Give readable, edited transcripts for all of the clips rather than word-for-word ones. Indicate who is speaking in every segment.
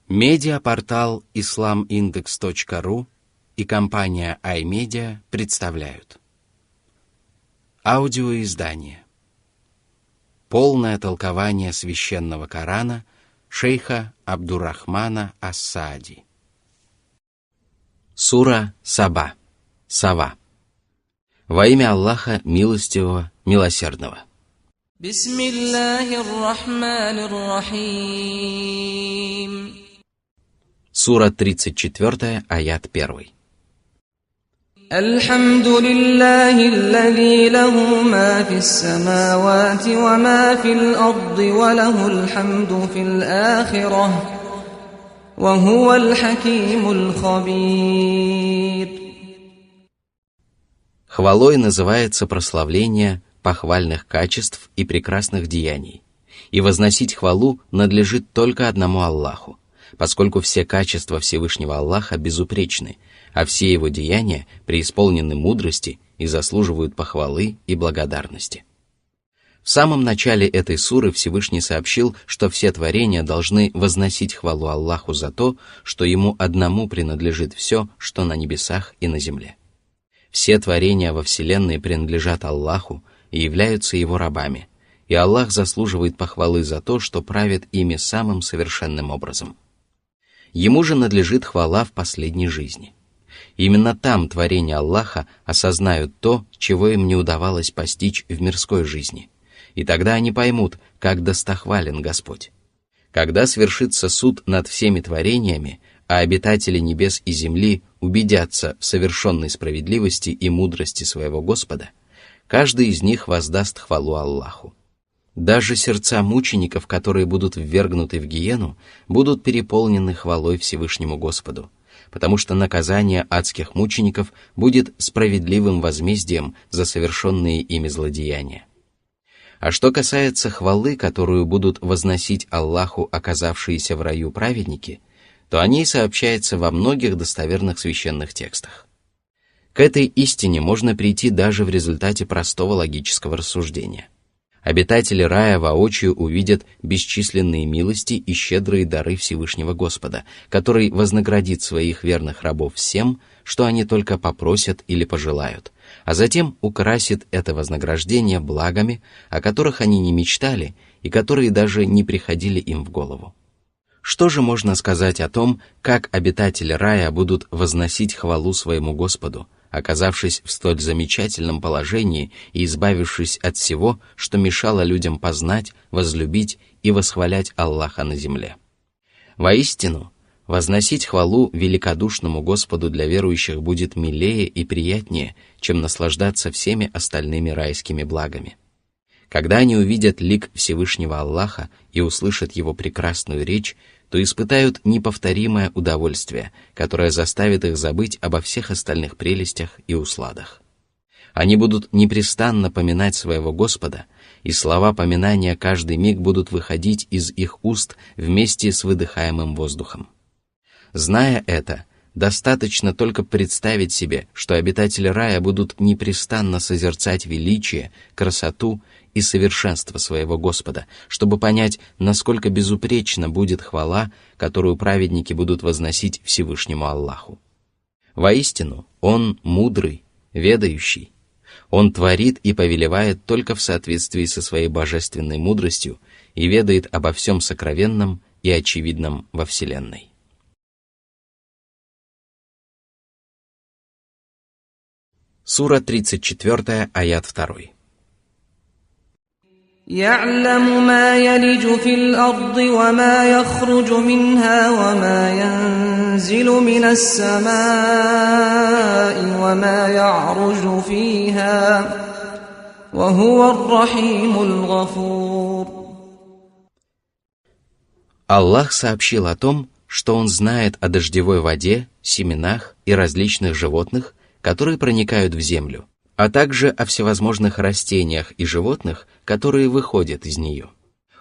Speaker 1: Медиапортал islamindex.ru и компания iMedia представляют аудиоиздание «Полное толкование священного Корана» шейха Абдуррахмана ас-Саади. Сура Саба. Сова. Во имя Аллаха Милостивого, Милосердного.
Speaker 2: Бисмиллахир-рахманир-рахим.
Speaker 1: Сура 34, аят 1.
Speaker 2: Алхамдулиллахи аллази лаху ма фис-самавати ва ма фил-арди ва лахул хамду фил-ахирах ва хувал хакимул хабир.
Speaker 1: Хвалой называется прославление похвальных качеств и прекрасных деяний, и возносить хвалу надлежит только одному Аллаху, поскольку все качества Всевышнего Аллаха безупречны, а все его деяния преисполнены мудрости и заслуживают похвалы и благодарности. В самом начале этой суры Всевышний сообщил, что все творения должны возносить хвалу Аллаху за то, что ему одному принадлежит все, что на небесах и на земле. Все творения во Вселенной принадлежат Аллаху и являются его рабами, и Аллах заслуживает похвалы за то, что правит ими самым совершенным образом. Ему же надлежит хвала в последней жизни. Именно там творения Аллаха осознают то, чего им не удавалось постичь в мирской жизни, и тогда они поймут, как достохвален Господь. Когда свершится суд над всеми творениями, а обитатели небес и земли убедятся в совершенной справедливости и мудрости своего Господа, каждый из них воздаст хвалу Аллаху. Даже сердца мучеников, которые будут ввергнуты в гиену, будут переполнены хвалой Всевышнему Господу, потому что наказание адских мучеников будет справедливым возмездием за совершенные ими злодеяния. А что касается хвалы, которую будут возносить Аллаху оказавшиеся в раю праведники, то о ней сообщается во многих достоверных священных текстах. К этой истине можно прийти даже в результате простого логического рассуждения. Обитатели рая воочию увидят бесчисленные милости и щедрые дары Всевышнего Господа, который вознаградит своих верных рабов всем, что они только попросят или пожелают, а затем украсит это вознаграждение благами, о которых они не мечтали и которые даже не приходили им в голову. Что же можно сказать о том, как обитатели рая будут возносить хвалу своему Господу, оказавшись в столь замечательном положении и избавившись от всего, что мешало людям познать, возлюбить и восхвалять Аллаха на земле? Воистину, возносить хвалу великодушному Господу для верующих будет милее и приятнее, чем наслаждаться всеми остальными райскими благами. Когда они увидят лик Всевышнего Аллаха и услышат его прекрасную речь, то испытают неповторимое удовольствие, которое заставит их забыть обо всех остальных прелестях и усладах. Они будут непрестанно поминать своего Господа, и слова поминания каждый миг будут выходить из их уст вместе с выдыхаемым воздухом. Зная это, достаточно только представить себе, что обитатели рая будут непрестанно созерцать величие, красоту и совершенство своего Господа, чтобы понять, насколько безупречна будет хвала, которую праведники будут возносить Всевышнему Аллаху. Воистину, Он мудрый, ведающий. Он творит и повелевает только в соответствии со своей божественной мудростью и ведает обо всем сокровенном и очевидном во Вселенной. Сура 34, аят 2.
Speaker 2: يعلم ما يلج في الأرض وما يخرج منها وما ينزل من السماء وما يعرج فيها وهو الرحيم الغفور.
Speaker 1: Аллах сообщил о том, что Он знает о дождевой воде, семенах и различных животных, которые проникают в землю, а также о всевозможных растениях и животных, которые выходят из нее.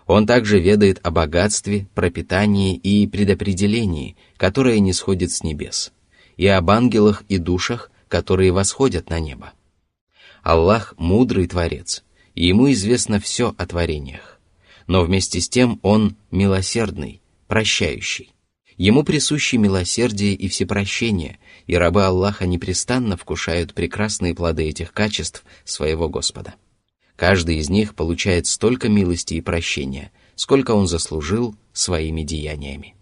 Speaker 1: Он также ведает о богатстве, пропитании и предопределении, которое нисходит с небес, и об ангелах и душах, которые восходят на небо. Аллах – мудрый Творец, и Ему известно все о творениях, но вместе с тем Он милосердный, прощающий. Ему присущи милосердие и всепрощение, и рабы Аллаха непрестанно вкушают прекрасные плоды этих качеств своего Господа. Каждый из них получает столько милости и прощения, сколько он заслужил своими деяниями.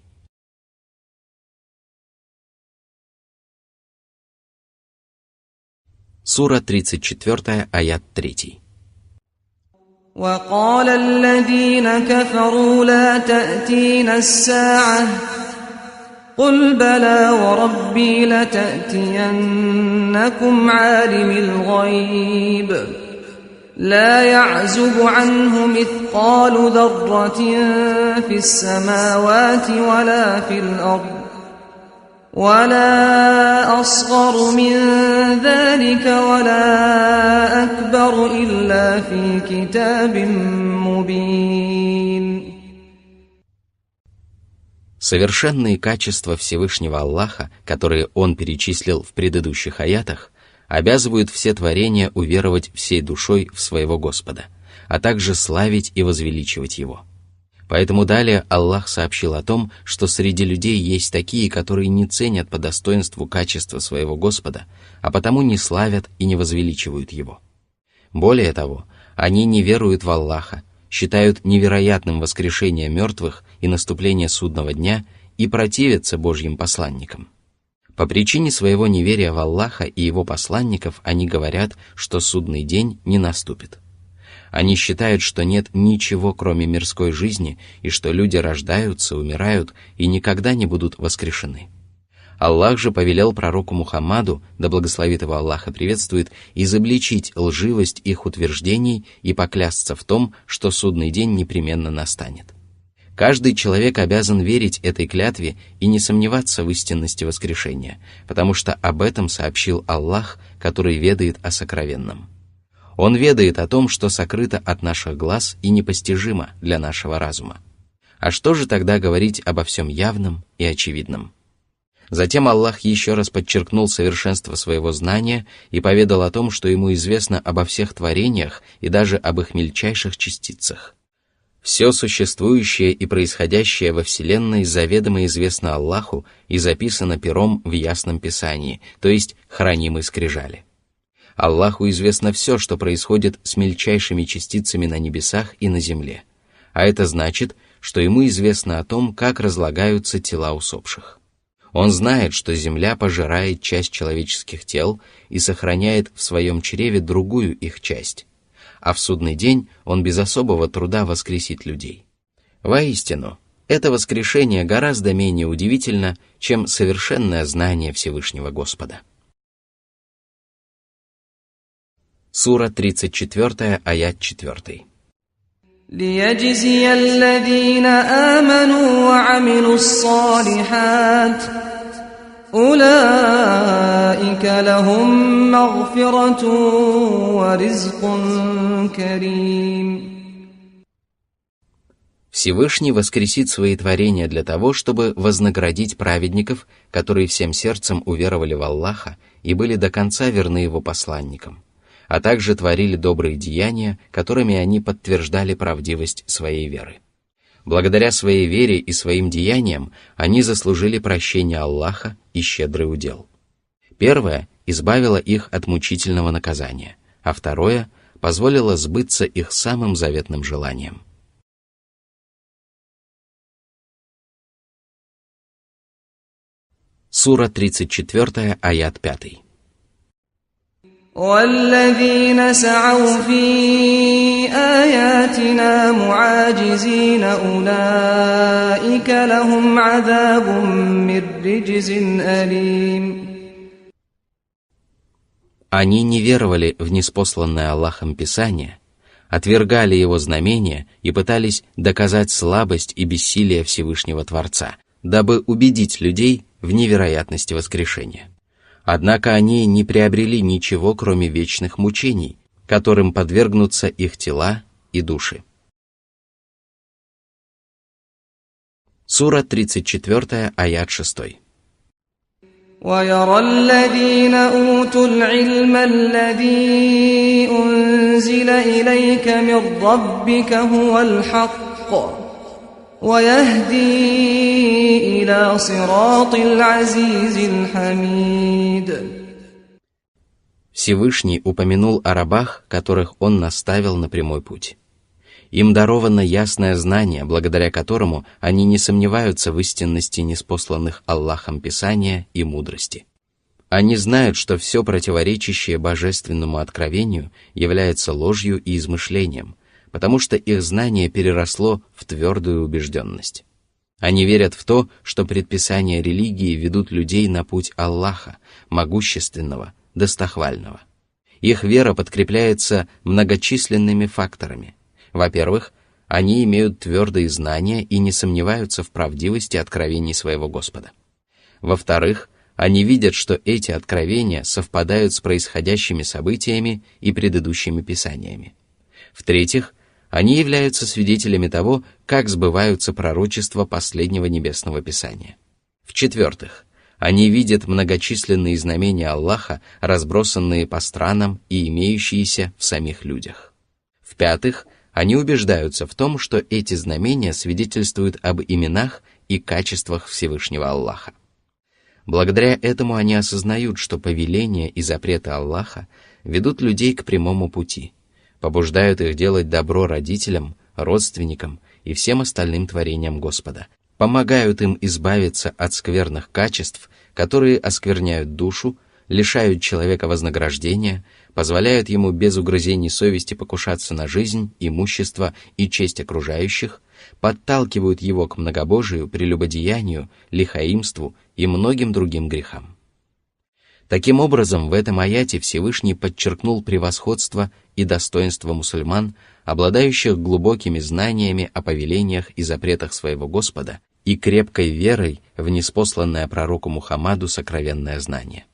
Speaker 1: Сура 34, аят 3.
Speaker 2: وقال الذين كفروا لا تأتينا الساعة قل بلى وربي لتأتينكم عالم الغيب لا يعزب عنه مثقال ذرة في السماوات ولا في الأرض ولا أصغر من ذلك ولا أكبر إلا في كتاب مبين.
Speaker 1: Совершенные качества Всевышнего Аллаха, которые Он перечислил в предыдущих аятах, обязывают все творения уверовать всей душой в своего Господа, а также славить и возвеличивать Его. Поэтому далее Аллах сообщил о том, что среди людей есть такие, которые не ценят по достоинству качества своего Господа, а потому не славят и не возвеличивают Его. Более того, они не веруют в Аллаха, считают невероятным воскрешение мертвых и наступление судного дня и противятся Божьим посланникам. По причине своего неверия в Аллаха и Его посланников они говорят, что судный день не наступит. Они считают, что нет ничего, кроме мирской жизни, и что люди рождаются, умирают и никогда не будут воскрешены. Аллах же повелел пророку Мухаммаду, да благословит его Аллах и приветствует, изобличить лживость их утверждений и поклясться в том, что судный день непременно настанет. Каждый человек обязан верить этой клятве и не сомневаться в истинности воскрешения, потому что об этом сообщил Аллах, который ведает о сокровенном. Он ведает о том, что сокрыто от наших глаз и непостижимо для нашего разума. А что же тогда говорить обо всем явном и очевидном? Затем Аллах еще раз подчеркнул совершенство своего знания и поведал о том, что ему известно обо всех творениях и даже об их мельчайших частицах. Все существующее и происходящее во Вселенной заведомо известно Аллаху и записано пером в ясном Писании, то есть хранимой скрижали. Аллаху известно все, что происходит с мельчайшими частицами на небесах и на земле, а это значит, что ему известно о том, как разлагаются тела усопших. Он знает, что земля пожирает часть человеческих тел и сохраняет в своем чреве другую их часть, а в судный день он без особого труда воскресит людей. Воистину, это воскрешение гораздо менее удивительно, чем совершенное знание Всевышнего Господа. Сура 34, аят 4.
Speaker 2: ليجزي الذين آمنوا وعملوا الصالحات أولئك لهم مغفرة ورزق كريم.
Speaker 1: Всевышний воскресит свои творения для того, чтобы вознаградить праведников, которые всем сердцем уверовали в Аллаха и были до конца верны Его посланникам, а также творили добрые деяния, которыми они подтверждали правдивость своей веры. Благодаря своей вере и своим деяниям они заслужили прощение Аллаха и щедрый удел. Первое избавило их от мучительного наказания, а второе позволило сбыться их самым заветным желаниям. Сура 34, аят 5.
Speaker 2: والذين سعوا في آياتنا معاجزين أولئك لهم عذاب من رجز أليم.
Speaker 1: Они не веровали в ниспосланное Аллахом Писание, отвергали его знамения и пытались доказать слабость и бессилие Всевышнего Творца, дабы убедить людей в невероятности воскрешения. Однако они не приобрели ничего, кроме вечных мучений, которым подвергнутся их тела и души. Сура 34, аят 6.
Speaker 2: ويرى الذين أوتوا العلم الذي أنزل إليك من ربك هو الحق ويهدي إلى صراط العزيز الحميد.
Speaker 1: Всевышний упомянул о рабах, которых Он наставил на прямой путь. Им даровано ясное знание, благодаря которому они не сомневаются в истинности ниспосланных Аллахом Писания и мудрости. Они знают, что все противоречащее божественному откровению является ложью и измышлением, потому что их знание переросло в твердую убежденность. Они верят в то, что предписания религии ведут людей на путь Аллаха, могущественного, достохвального. Их вера подкрепляется многочисленными факторами. Во-первых, они имеют твердые знания и не сомневаются в правдивости откровений своего Господа. Во-вторых, они видят, что эти откровения совпадают с происходящими событиями и предыдущими писаниями. В-третьих, они являются свидетелями того, как сбываются пророчества последнего небесного писания. В-четвертых, они видят многочисленные знамения Аллаха, разбросанные по странам и имеющиеся в самих людях. В-пятых, они убеждаются в том, что эти знамения свидетельствуют об именах и качествах Всевышнего Аллаха. Благодаря этому они осознают, что повеления и запреты Аллаха ведут людей к прямому пути, побуждают их делать добро родителям, родственникам и всем остальным творениям Господа, помогают им избавиться от скверных качеств, которые оскверняют душу, лишают человека вознаграждения, позволяют ему без угрызений совести покушаться на жизнь, имущество и честь окружающих, подталкивают его к многобожию, прелюбодеянию, лихаимству и многим другим грехам. Таким образом, в этом аяте Всевышний подчеркнул превосходство и достоинство мусульман, обладающих глубокими знаниями о повелениях и запретах своего Господа и крепкой верой в ниспосланное пророку Мухаммаду сокровенное знание.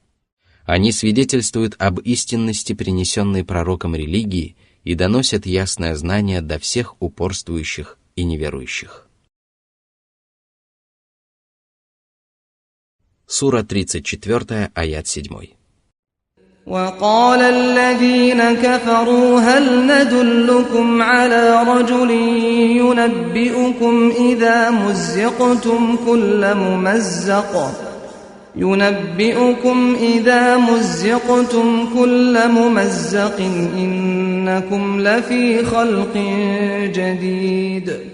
Speaker 1: Они свидетельствуют об истинности принесенной пророком религии и доносят ясное знание до всех упорствующих и неверующих. Сура 34, аят 7.
Speaker 2: وقال الذين كفروا هل ندلكم على رجل ينبئكم إذا مزقتم كل ممزق إنكم لفي خلق جديد.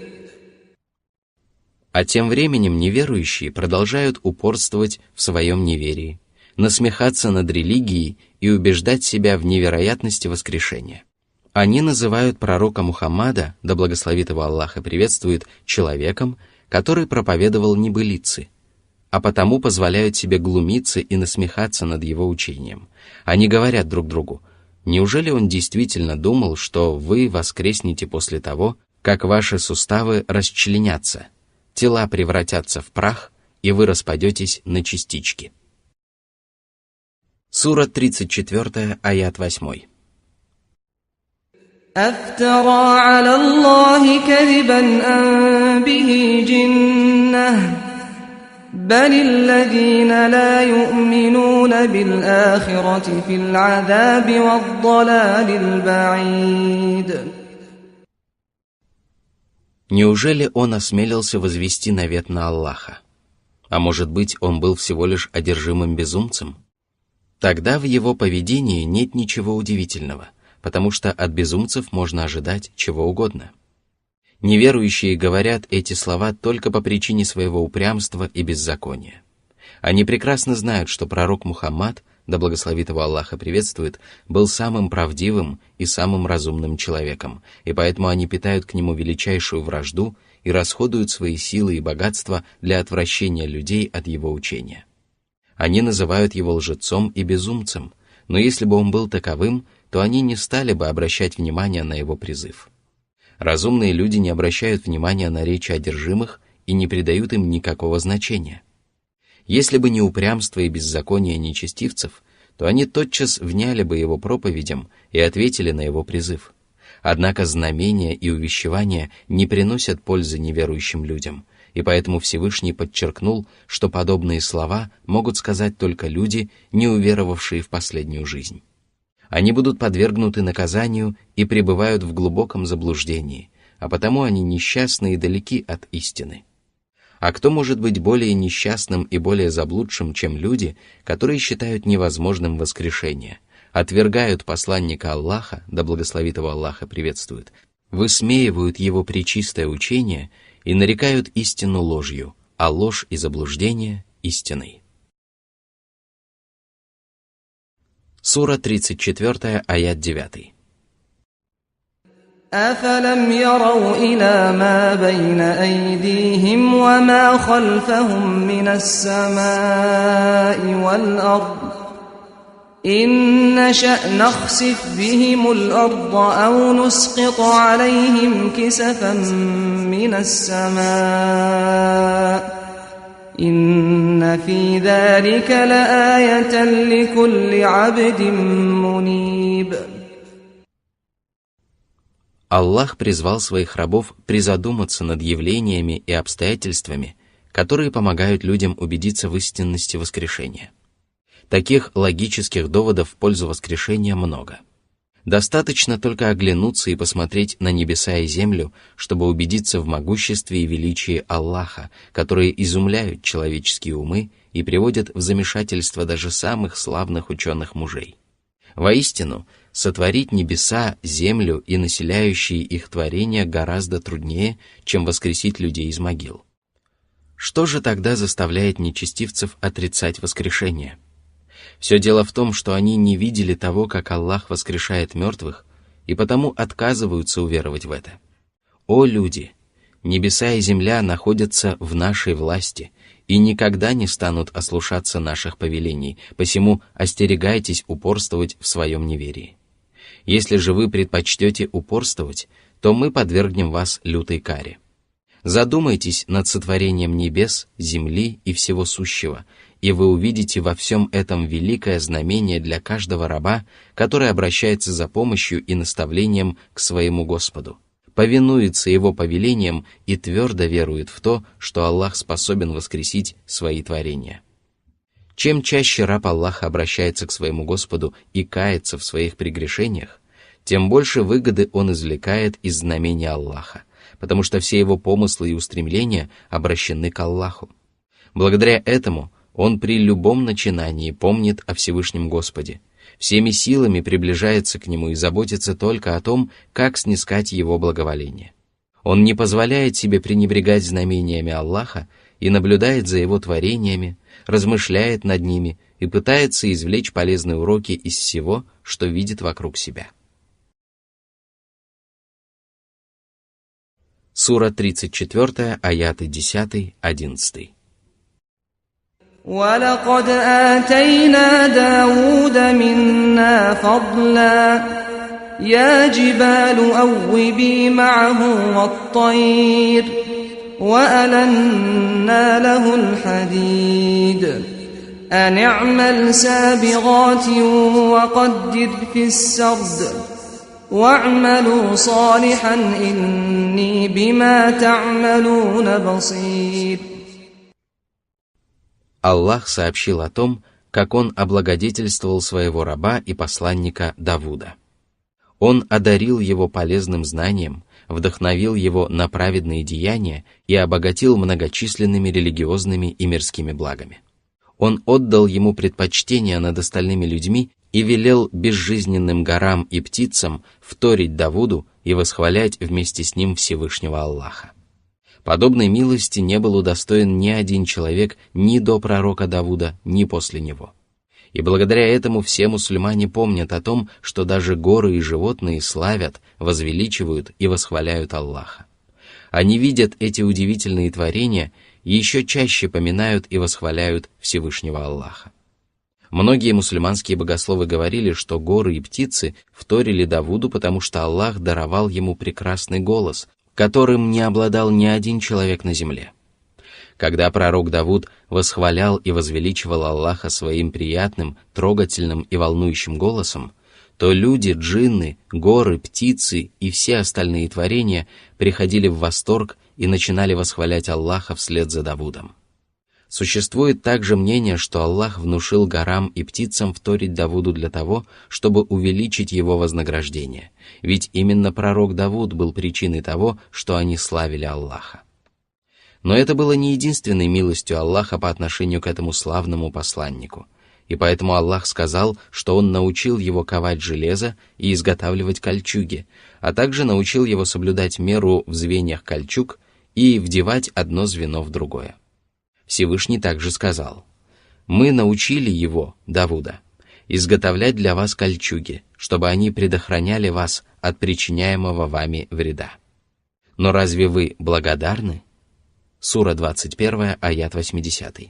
Speaker 1: А тем временем неверующие продолжают упорствовать в своем неверии, насмехаться над религией и убеждать себя в невероятности воскрешения. Они называют пророка Мухаммада, да благословит его Аллах и приветствует, человеком, который проповедовал небылицы, а потому позволяют себе глумиться и насмехаться над его учением. Они говорят друг другу: неужели он действительно думал, что вы воскреснете после того, как ваши суставы расчленятся, тела превратятся в прах, и вы распадетесь на частички? Сура 34, аят 8.
Speaker 2: أفترى على الله كذبا أم به جنة بل الذين لا يؤمنون بالآخرة في العذاب والضلال البعيد.
Speaker 1: Неужели он осмелился возвести навет на Аллаха? А может быть, он был всего лишь одержимым безумцем? Тогда в его поведении нет ничего удивительного, потому что от безумцев можно ожидать чего угодно. Неверующие говорят эти слова только по причине своего упрямства и беззакония. Они прекрасно знают, что пророк Мухаммад, да благословит его Аллах и приветствует, был самым правдивым и самым разумным человеком, и поэтому они питают к нему величайшую вражду и расходуют свои силы и богатства для отвращения людей от его учения. Они называют его лжецом и безумцем, но если бы он был таковым, то они не стали бы обращать внимание на его призыв. Разумные люди не обращают внимания на речи одержимых и не придают им никакого значения. Если бы не упрямство и беззаконие нечестивцев, то они тотчас вняли бы его проповедям и ответили на его призыв. Однако знамения и увещевания не приносят пользы неверующим людям, и поэтому Всевышний подчеркнул, что подобные слова могут сказать только люди, не уверовавшие в последнюю жизнь. Они будут подвергнуты наказанию и пребывают в глубоком заблуждении, а потому они несчастны и далеки от истины. А кто может быть более несчастным и более заблудшим, чем люди, которые считают невозможным воскрешение, отвергают посланника Аллаха, да благословит его Аллах и приветствует, высмеивают его пречистое учение и нарекают истину ложью, а ложь и заблуждение – истиной. Сура 34, аят 9.
Speaker 2: أَفَلَمْ يَرَوْا إِلَى مَا بَيْنَ أَيْدِيهِمْ وَمَا خَلْفَهُمْ مِنَ السَّمَاءِ وَالْأَرْضِ إِن نَّشَأْ نَخْسِفْ بِهِمُ الْأَرْضَ أَوْ نُسْقِطْ عَلَيْهِمْ كِسَفًا مِّنَ السَّمَاءِ إِنَّ فِي ذَلِكَ لَآيَةً لِكُلِّ عَبْدٍ مُنِيبٍ.
Speaker 1: Аллах призвал своих рабов призадуматься над явлениями и обстоятельствами, которые помогают людям убедиться в истинности воскрешения. Таких логических доводов в пользу воскрешения много. Достаточно только оглянуться и посмотреть на небеса и землю, чтобы убедиться в могуществе и величии Аллаха, которые изумляют человеческие умы и приводят в замешательство даже самых славных ученых мужей. Воистину, сотворить небеса, землю и населяющие их творения гораздо труднее, чем воскресить людей из могил. Что же тогда заставляет нечестивцев отрицать воскрешение? Все дело в том, что они не видели того, как Аллах воскрешает мертвых, и потому отказываются уверовать в это. О люди! Небеса и земля находятся в нашей власти и никогда не станут ослушаться наших повелений, посему остерегайтесь упорствовать в своем неверии. Если же вы предпочтете упорствовать, то мы подвергнем вас лютой каре. Задумайтесь над сотворением небес, земли и всего сущего, и вы увидите во всем этом великое знамение для каждого раба, который обращается за помощью и наставлением к своему Господу, повинуется его повелениям и твердо верует в то, что Аллах способен воскресить свои творения. Чем чаще раб Аллаха обращается к своему Господу и кается в своих прегрешениях, тем больше выгоды он извлекает из знамения Аллаха, потому что все его помыслы и устремления обращены к Аллаху. Благодаря этому он при любом начинании помнит о Всевышнем Господе, всеми силами приближается к Нему и заботится только о том, как снискать Его благоволение. Он не позволяет себе пренебрегать знамениями Аллаха и наблюдает за Его творениями, размышляет над ними и пытается извлечь полезные уроки из всего, что видит вокруг себя. Сура 34, аяты 10-11.
Speaker 2: وَلَقَدْ آتَيْنَا دَاوُودَ مِنَّا فَضْلًا يَا جِبَالُ أَوِّبِي مَعَهُ وَالطَّيْرَ وَأَلَنَّا لَهُ الْحَدِيدَ أَنِ اعْمَلْ سَابِغَاتٍ وَقَدِّرْ فِي السَّرْدِ وَاعْمَلُوا صَالِحًا إِنِّي بِمَا تَعْمَلُونَ بَصِيرٌ.
Speaker 1: Аллах сообщил о том, как Он облагодетельствовал своего раба и посланника Давуда. Он одарил его полезным знанием, вдохновил его на праведные деяния и обогатил многочисленными религиозными и мирскими благами. Он отдал ему предпочтение над остальными людьми и велел безжизненным горам и птицам вторить Давуду и восхвалять вместе с ним Всевышнего Аллаха. Подобной милости не был удостоен ни один человек ни до пророка Давуда, ни после него. И благодаря этому все мусульмане помнят о том, что даже горы и животные славят, возвеличивают и восхваляют Аллаха. Они видят эти удивительные творения и еще чаще поминают и восхваляют Всевышнего Аллаха. Многие мусульманские богословы говорили, что горы и птицы вторили Давуду, потому что Аллах даровал ему прекрасный голос, которым не обладал ни один человек на земле. Когда пророк Давуд восхвалял и возвеличивал Аллаха своим приятным, трогательным и волнующим голосом, то люди, джинны, горы, птицы и все остальные творения приходили в восторг и начинали восхвалять Аллаха вслед за Давудом. Существует также мнение, что Аллах внушил горам и птицам вторить Давуду для того, чтобы увеличить его вознаграждение, ведь именно пророк Давуд был причиной того, что они славили Аллаха. Но это было не единственной милостью Аллаха по отношению к этому славному посланнику, и поэтому Аллах сказал, что Он научил его ковать железо и изготавливать кольчуги, а также научил его соблюдать меру в звеньях кольчуг и вдевать одно звено в другое. Всевышний также сказал: «Мы научили его, Давуда, изготовлять для вас кольчуги, чтобы они предохраняли вас от причиняемого вами вреда. Но разве вы благодарны?» Сура 21, аят 80.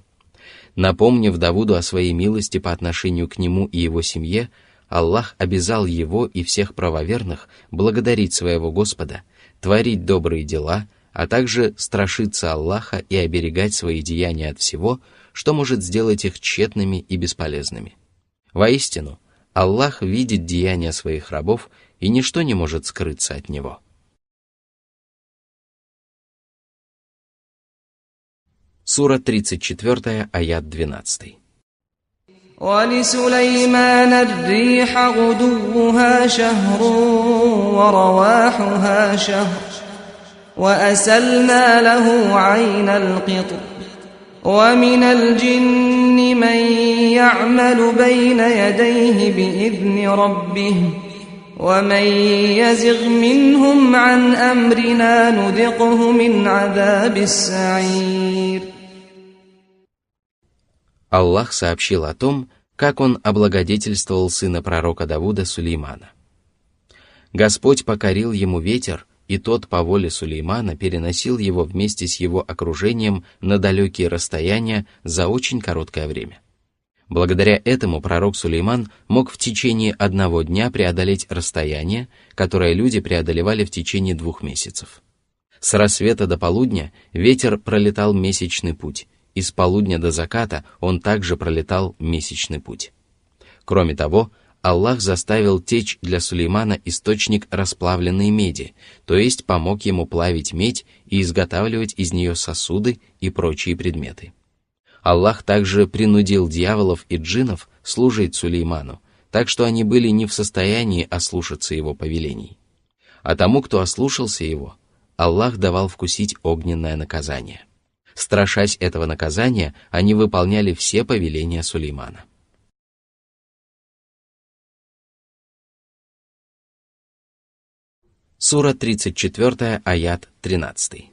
Speaker 1: Напомнив Давуду о своей милости по отношению к нему и его семье, Аллах обязал его и всех правоверных благодарить своего Господа, творить добрые дела, а также страшиться Аллаха и оберегать свои деяния от всего, что может сделать их тщетными и бесполезными. Воистину, Аллах видит деяния своих рабов, и ничто не может скрыться от Него. Сура 34, аят 12.
Speaker 2: وَلِسُلَيْمَانَ الرِّيحَ غُدُوُّهَا شَهْرٌ وَرَوَاحُهَا شَهْرٌ وَأَسَلْنَا لَهُ عَيْنَ الْقِطْرِ وَمِنَ الْجِنِّ مَن يَعْمَلُ بَيْنَ يَدَيْهِ بِإِذْنِ رَبِّهِ وَمَن يَزِغْ مِنْهُمْ عَنْ أَمْرِنَا نُذِقْهُ مِنْ عَذَابِ السَّعِيرِ.
Speaker 1: Аллах сообщил о том, как он облагодетельствовал сына пророка Давуда Сулеймана. Господь покорил ему ветер, и тот по воле Сулеймана переносил его вместе с его окружением на далекие расстояния за очень короткое время. Благодаря этому пророк Сулейман мог в течение одного дня преодолеть расстояние, которое люди преодолевали в течение 2 месяцев. С рассвета до полудня ветер пролетал месячный путь, и с полудня до заката он также пролетал месячный путь. Кроме того, Аллах заставил течь для Сулеймана источник расплавленной меди, то есть помог ему плавить медь и изготавливать из нее сосуды и прочие предметы. Аллах также принудил дьяволов и джиннов служить Сулейману, так что они были не в состоянии ослушаться его повелений. А тому, кто ослушался его, Аллах давал вкусить огненное наказание. Страшась этого наказания, они выполняли все повеления Сулеймана. Сура 34, аят 13.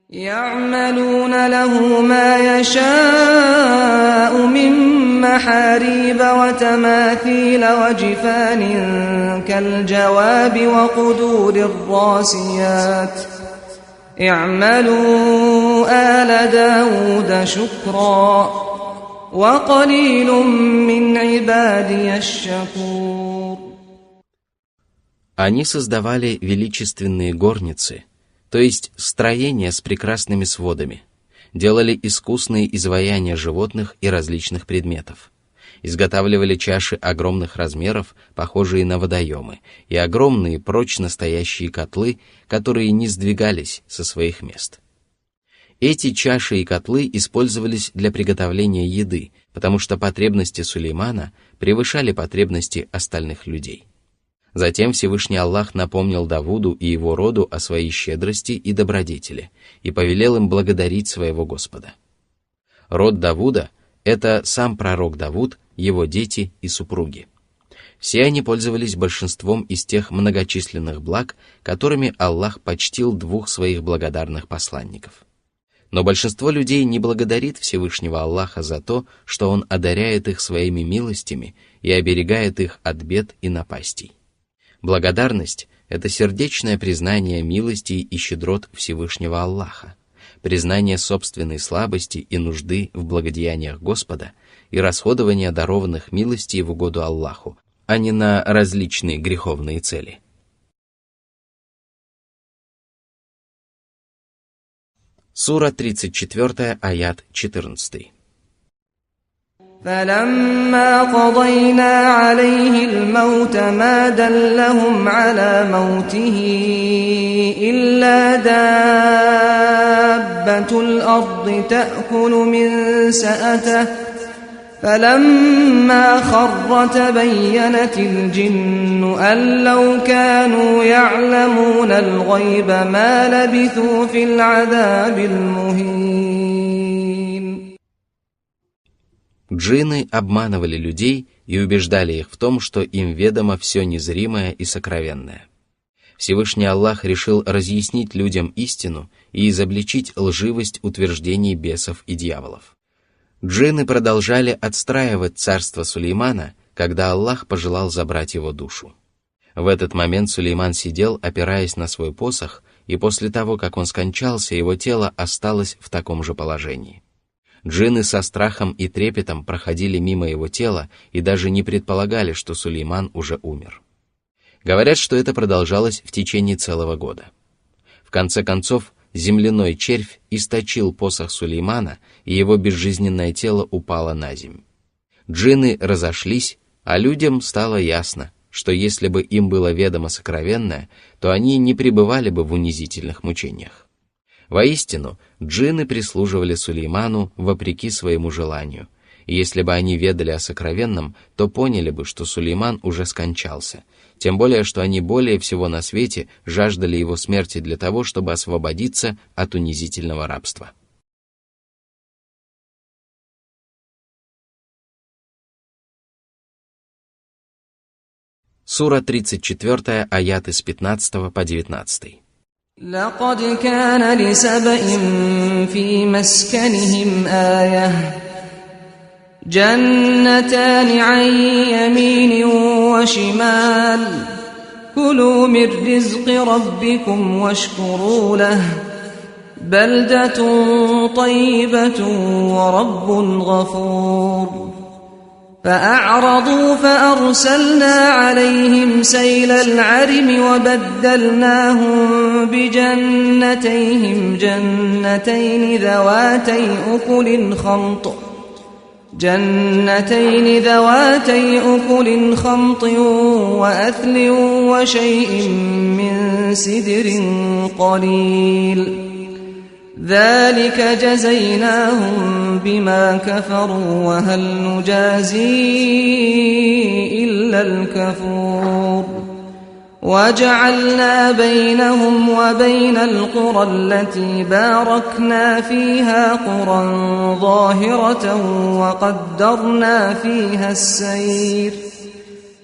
Speaker 2: يَعْمَلُونَ لَهُ مَا يَشَاءُ مِن مَّحَارِيبَ وَتَمَاثِيلَ وَجِفَانٍ كَالْجَوَابِ وَقُدُورٍ الرَّاسِيَاتِ اعْمَلُوا آلَ دَاوُودَ شُكْرًا وَقَلِيلٌ مِّنْ عِبَادِيَ الشَّكُورُ.
Speaker 1: Они создавали величественные горницы, то есть строения с прекрасными сводами, делали искусные изваяния животных и различных предметов, изготавливали чаши огромных размеров, похожие на водоемы, и огромные прочно стоящие котлы, которые не сдвигались со своих мест. Эти чаши и котлы использовались для приготовления еды, потому что потребности Сулеймана превышали потребности остальных людей. Затем Всевышний Аллах напомнил Давуду и его роду о своей щедрости и добродетели и повелел им благодарить своего Господа. Род Давуда — это сам пророк Давуд, его дети и супруги. Все они пользовались большинством из тех многочисленных благ, которыми Аллах почтил 2 своих благодарных посланников. Но большинство людей не благодарит Всевышнего Аллаха за то, что Он одаряет их своими милостями и оберегает их от бед и напастей. Благодарность — это сердечное признание милостей и щедрот Всевышнего Аллаха, признание собственной слабости и нужды в благодеяниях Господа и расходование дарованных милостей в угоду Аллаху, а не на различные греховные цели. Сура 34, аят 14.
Speaker 2: فَلَمَّا قَضَيْنَا عَلَيْهِ الْمَوْتَ مَا دَلَّهُمْ عَلَى مَوْتِهِ إِلَّا دَابَّةُ الْأَرْضِ تَأْكُلُ مِنْ سَأَتَهُ فلما خر تبينت الجن أن لو كانوا يعلمون الغيب ما لبثوا في العذاب المهين.
Speaker 1: Джинны обманывали людей и убеждали их в том, что им ведомо все незримое и сокровенное. Всевышний Аллах решил разъяснить людям истину и изобличить лживость утверждений бесов и дьяволов. Джинны продолжали отстраивать царство Сулеймана, когда Аллах пожелал забрать его душу. В этот момент Сулейман сидел, опираясь на свой посох, и после того, как он скончался, его тело осталось в таком же положении. Джинны со страхом и трепетом проходили мимо его тела и даже не предполагали, что Сулейман уже умер. Говорят, что это продолжалось в течение целого года. В конце концов, земляной червь источил посох Сулеймана, и его безжизненное тело упало на землю. Джинны разошлись, а людям стало ясно, что если бы им было ведомо сокровенное, то они не пребывали бы в унизительных мучениях. Воистину, джинны прислуживали Сулейману вопреки своему желанию, и если бы они ведали о сокровенном, то поняли бы, что Сулейман уже скончался, тем более, что они более всего на свете жаждали его смерти для того, чтобы освободиться от унизительного рабства. Сура 34, аяты с 15 по 19.
Speaker 2: لقد كان لسبإ في مسكنهم آية جنتان عن يمين وشمال كلوا من رزق ربكم واشكروا له بلدة طيبة ورب غفور فأعرضوا فأرسلنا عليهم سيل العرم وبدلناهم بجنتيهم جنتين ذواتي أكل خمط وأثل وشيء من سدر قليل ذلك جزيناهم بما كفروا وهل نجازي إلا الكفور وجعلنا بينهم وبين القرى التي باركنا فيها قرى ظاهرة وقدرنا فيها السير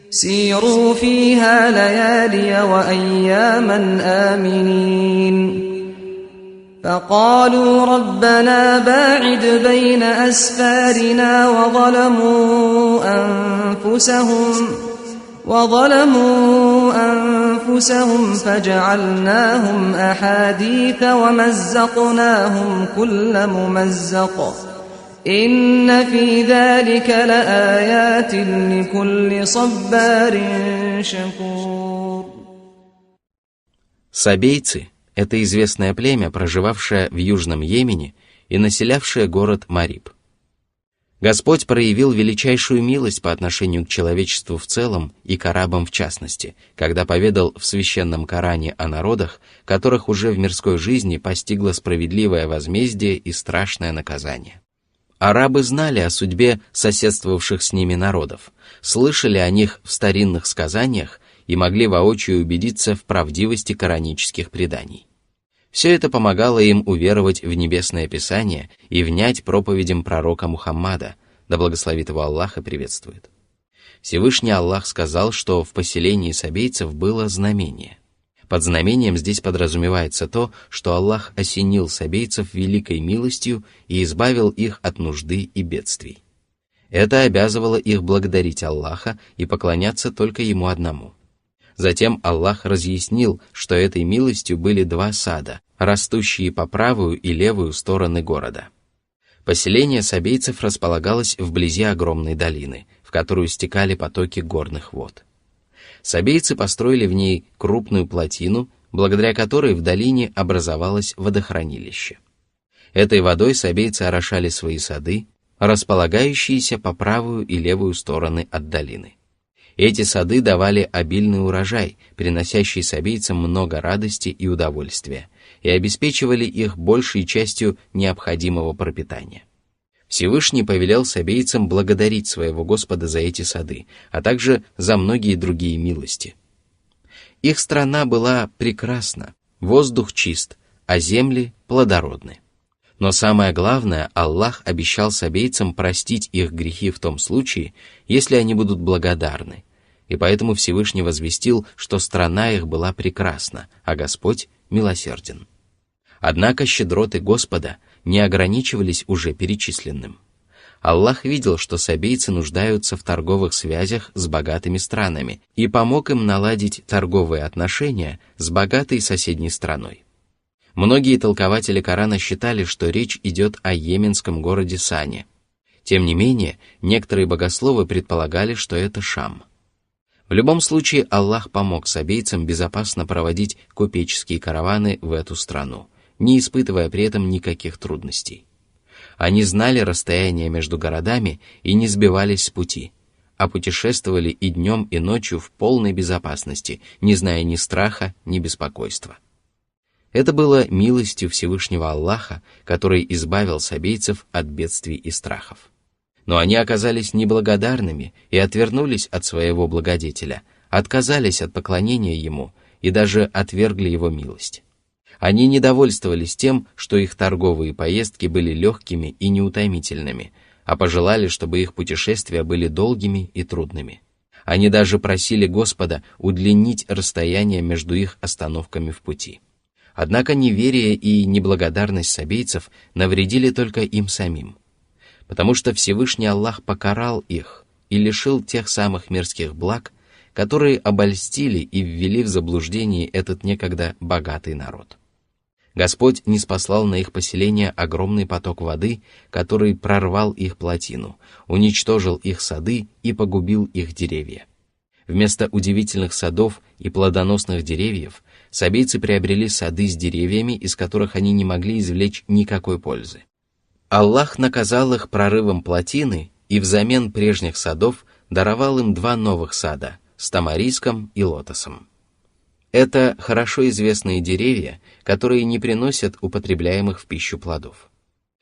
Speaker 2: سيروا فيها ليالي وأياما آمنين فقالوا ربنا باعد بين أسفارنا وظلموا أنفسهم فجعلناهم أحاديث ومزقناهم كل ممزق إن في ذلك لآيات لكل صبار شكور.
Speaker 1: Сабейцы — это известное племя, проживавшее в Южном Йемене и населявшее город Мариб. Господь проявил величайшую милость по отношению к человечеству в целом и к арабам в частности, когда поведал в священном Коране о народах, которых уже в мирской жизни постигло справедливое возмездие и страшное наказание. Арабы знали о судьбе соседствовавших с ними народов, слышали о них в старинных сказаниях и могли воочию убедиться в правдивости коранических преданий. Все это помогало им уверовать в Небесное Писание и внять проповедям пророка Мухаммада, да благословит его Аллах и приветствует. Всевышний Аллах сказал, что в поселении сабейцев было знамение. Под знамением здесь подразумевается то, что Аллах осенил сабейцев великой милостью и избавил их от нужды и бедствий. Это обязывало их благодарить Аллаха и поклоняться только Ему одному. Затем Аллах разъяснил, что этой милостью были два сада, растущие по правую и левую стороны города. Поселение сабейцев располагалось вблизи огромной долины, в которую стекали потоки горных вод. Сабейцы построили в ней крупную плотину, благодаря которой в долине образовалось водохранилище. Этой водой сабейцы орошали свои сады, располагающиеся по правую и левую стороны от долины. Эти сады давали обильный урожай, приносящий сабейцам много радости и удовольствия, и обеспечивали их большей частью необходимого пропитания. Всевышний повелел сабейцам благодарить своего Господа за эти сады, а также за многие другие милости. Их страна была прекрасна, воздух чист, а земли плодородны. Но самое главное, Аллах обещал сабейцам простить их грехи в том случае, если они будут благодарны, и поэтому Всевышний возвестил, что страна их была прекрасна, а Господь милосерден. Однако щедроты Господа не ограничивались уже перечисленным. Аллах видел, что сабейцы нуждаются в торговых связях с богатыми странами и помог им наладить торговые отношения с богатой соседней страной. Многие толкователи Корана считали, что речь идет о йеменском городе Сане. Тем не менее, некоторые богословы предполагали, что это Шам. В любом случае, Аллах помог сабейцам безопасно проводить купеческие караваны в эту страну, не испытывая при этом никаких трудностей. Они знали расстояние между городами и не сбивались с пути, а путешествовали и днем, и ночью в полной безопасности, не зная ни страха, ни беспокойства. Это было милостью Всевышнего Аллаха, который избавил сабейцев от бедствий и страхов. Но они оказались неблагодарными и отвернулись от своего благодетеля, отказались от поклонения ему и даже отвергли его милость. Они недовольствовались тем, что их торговые поездки были легкими и неутомительными, а пожелали, чтобы их путешествия были долгими и трудными. Они даже просили Господа удлинить расстояние между их остановками в пути. Однако неверие и неблагодарность сабейцев навредили только им самим, потому что Всевышний Аллах покарал их и лишил тех самых мирских благ, которые обольстили и ввели в заблуждение этот некогда богатый народ. Господь ниспослал на их поселение огромный поток воды, который прорвал их плотину, уничтожил их сады и погубил их деревья. Вместо удивительных садов и плодоносных деревьев сабейцы приобрели сады с деревьями, из которых они не могли извлечь никакой пользы. Аллах наказал их прорывом плотины и взамен прежних садов даровал им 2 новых сада с тамариском и лотосом. Это хорошо известные деревья, которые не приносят употребляемых в пищу плодов.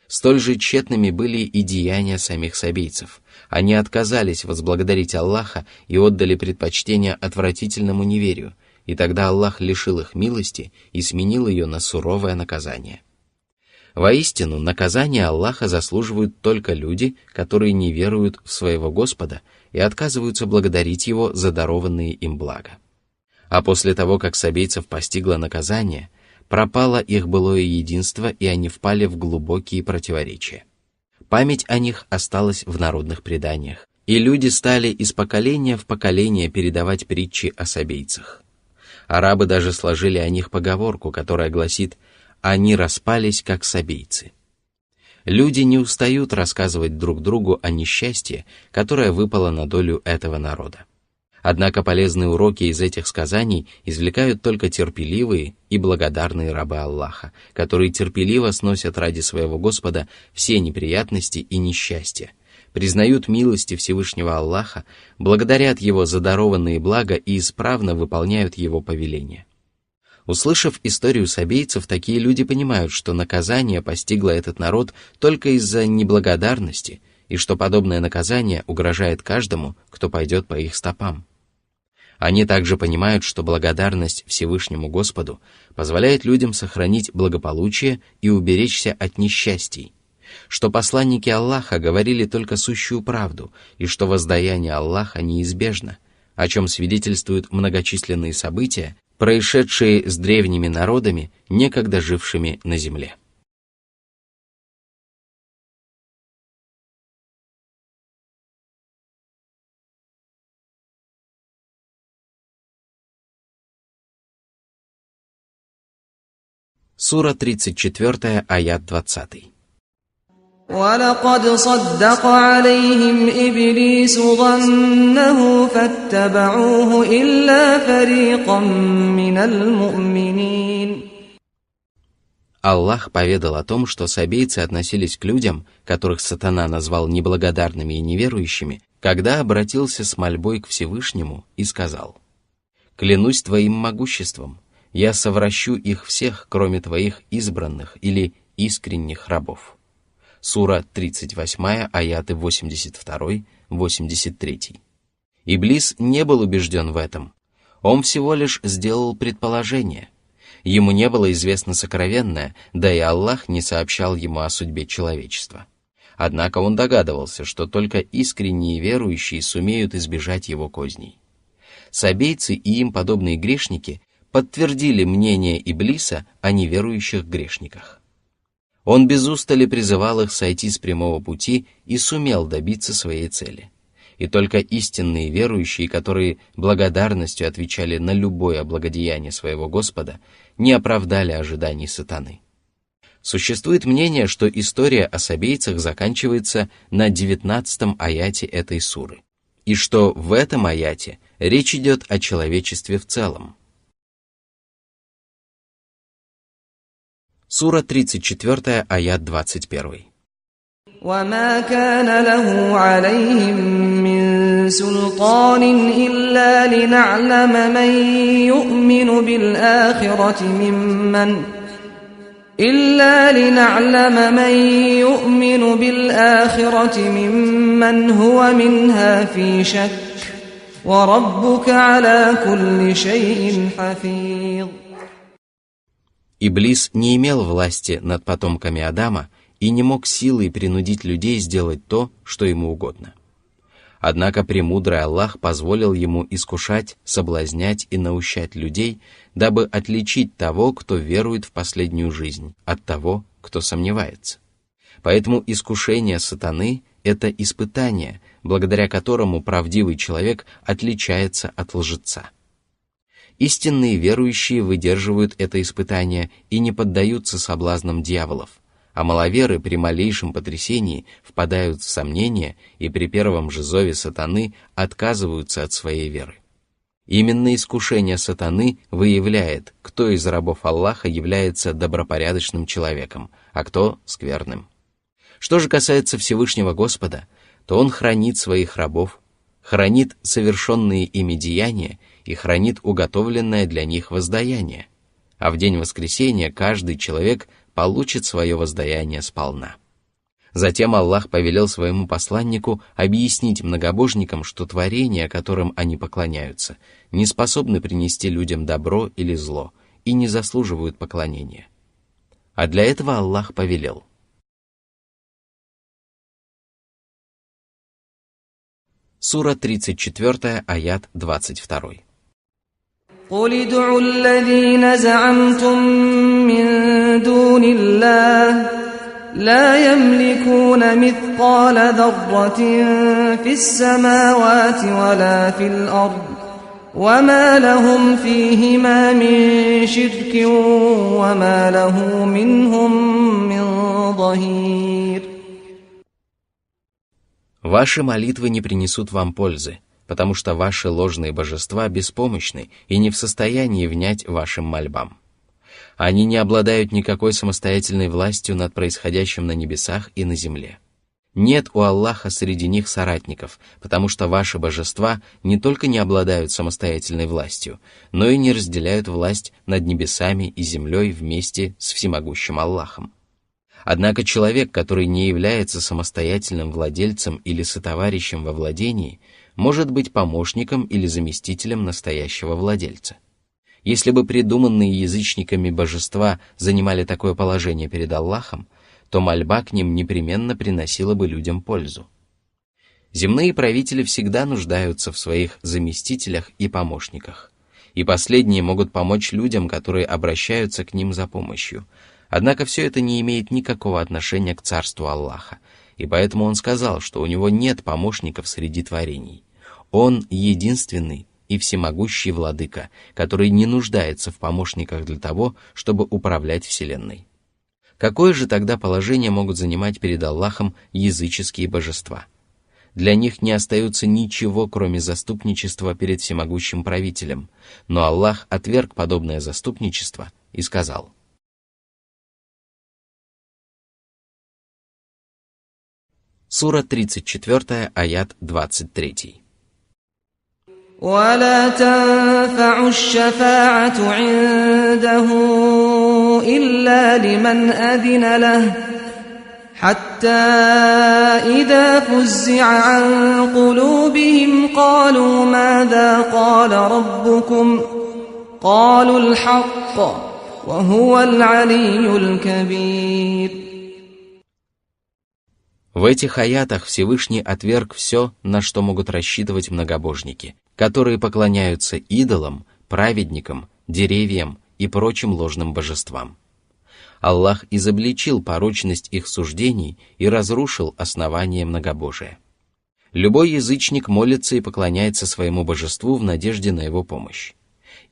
Speaker 1: Столь же тщетными были и деяния самих сабейцев. Они отказались возблагодарить Аллаха и отдали предпочтение отвратительному неверию, и тогда Аллах лишил их милости и сменил ее на суровое наказание. Воистину, наказание Аллаха заслуживают только люди, которые не веруют в своего Господа и отказываются благодарить Его за дарованные им блага. А после того, как сабейцев постигло наказание, пропало их былое единство, и они впали в глубокие противоречия. Память о них осталась в народных преданиях, и люди стали из поколения в поколение передавать притчи о сабейцах. Арабы даже сложили о них поговорку, которая гласит: «Они распались, как сабейцы». Люди не устают рассказывать друг другу о несчастье, которое выпало на долю этого народа. Однако полезные уроки из этих сказаний извлекают только терпеливые и благодарные рабы Аллаха, которые терпеливо сносят ради своего Господа все неприятности и несчастья, признают милости Всевышнего Аллаха, благодарят Его за дарованные блага и исправно выполняют Его повеления. Услышав историю сабейцев, такие люди понимают, что наказание постигло этот народ только из-за неблагодарности, и что подобное наказание угрожает каждому, кто пойдет по их стопам. Они также понимают, что благодарность Всевышнему Господу позволяет людям сохранить благополучие и уберечься от несчастий, что посланники Аллаха говорили только сущую правду и что воздаяние Аллаха неизбежно, о чем свидетельствуют многочисленные события, происшедшие с древними народами, некогда жившими на земле. Сура 34, аят 20.
Speaker 2: وَلَقَدْ صَدَّقَ عَلَيْهِمْ إِبْلِيسُ ظَنَّهُ فَاتَّبَعُوهُ إِلَّا فَرِيقًا مِّنَ الْمُؤْمِنِينَ.
Speaker 1: Аллах поведал о том, что сабейцы относились к людям, которых сатана назвал неблагодарными и неверующими, когда обратился с мольбой к Всевышнему и сказал: «Клянусь Твоим могуществом, я совращу их всех, кроме Твоих избранных или искренних рабов». Сура 38, аяты 82-83. Иблис не был убежден в этом. Он всего лишь сделал предположение. Ему не было известно сокровенное, да и Аллах не сообщал ему о судьбе человечества. Однако он догадывался, что только искренние верующие сумеют избежать его козней. Сабейцы и им подобные грешники подтвердили мнение Иблиса о неверующих грешниках. Он без устали призывал их сойти с прямого пути и сумел добиться своей цели. И только истинные верующие, которые благодарностью отвечали на любое благодеяние своего Господа, не оправдали ожиданий сатаны. Существует мнение, что история о сабейцах заканчивается на 19 аяте этой суры, и что в этом аяте речь идет о человечестве в целом. Сура 34, аят 21.
Speaker 2: وما كان له عليهم من سلطان إلا لنعلم من يؤمن بالآخرة ممن هو منها في شك وربك على كل شيء حفيظ.
Speaker 1: Иблис не имел власти над потомками Адама и не мог силой принудить людей сделать то, что ему угодно. Однако премудрый Аллах позволил ему искушать, соблазнять и наущать людей, дабы отличить того, кто верует в последнюю жизнь, от того, кто сомневается. Поэтому искушение сатаны – это испытание, благодаря которому правдивый человек отличается от лжеца. Истинные верующие выдерживают это испытание и не поддаются соблазнам дьяволов, а маловеры при малейшем потрясении впадают в сомнения и при первом же зове сатаны отказываются от своей веры. Именно искушение сатаны выявляет, кто из рабов Аллаха является добропорядочным человеком, а кто скверным. Что же касается Всевышнего Господа, то Он хранит своих рабов, хранит совершенные ими деяния и хранит уготовленное для них воздаяние, а в день воскресения каждый человек получит свое воздаяние сполна. Затем Аллах повелел своему посланнику объяснить многобожникам, что творения, которым они поклоняются, не способны принести людям добро или зло и не заслуживают поклонения. А для этого Аллах повелел: Сура 34, аят 22.
Speaker 2: قل ادعوا الذين زعمتم من دون الله لا يملكون مثقال ذرة في السماوات ولا في الأرض وما لهم فيهما من شرك وما له منهم من ظهير.
Speaker 1: Ваши молитвы не принесут вам пользы, потому что ваши ложные божества беспомощны и не в состоянии внять вашим мольбам. Они не обладают никакой самостоятельной властью над происходящим на небесах и на земле. Нет у Аллаха среди них соратников, потому что ваши божества не только не обладают самостоятельной властью, но и не разделяют власть над небесами и землей вместе с всемогущим Аллахом. Однако человек, который не является самостоятельным владельцем или сотоварищем во владении, может быть помощником или заместителем настоящего владельца. Если бы придуманные язычниками божества занимали такое положение перед Аллахом, то мольба к ним непременно приносила бы людям пользу. Земные правители всегда нуждаются в своих заместителях и помощниках, и последние могут помочь людям, которые обращаются к ним за помощью. Однако все это не имеет никакого отношения к царству Аллаха, и поэтому он сказал, что у него нет помощников среди творений. Он единственный и всемогущий владыка, который не нуждается в помощниках для того, чтобы управлять вселенной. Какое же тогда положение могут занимать перед Аллахом языческие божества? Для них не остается ничего, кроме заступничества перед всемогущим правителем, но Аллах отверг подобное заступничество и сказал: Сура 34, аят 23.
Speaker 2: ولا تنفع الشفاعة عنده إلا لمن أذن له حتى إذا فزع عن قلوبهم قالوا ماذا قال ربكم قالوا الحق وهو العلي الكبير.
Speaker 1: В этих аятах Всевышний отверг все, на что могут рассчитывать многобожники, которые поклоняются идолам, праведникам, деревьям и прочим ложным божествам. Аллах изобличил порочность их суждений и разрушил основание многобожия. Любой язычник молится и поклоняется своему божеству в надежде на его помощь.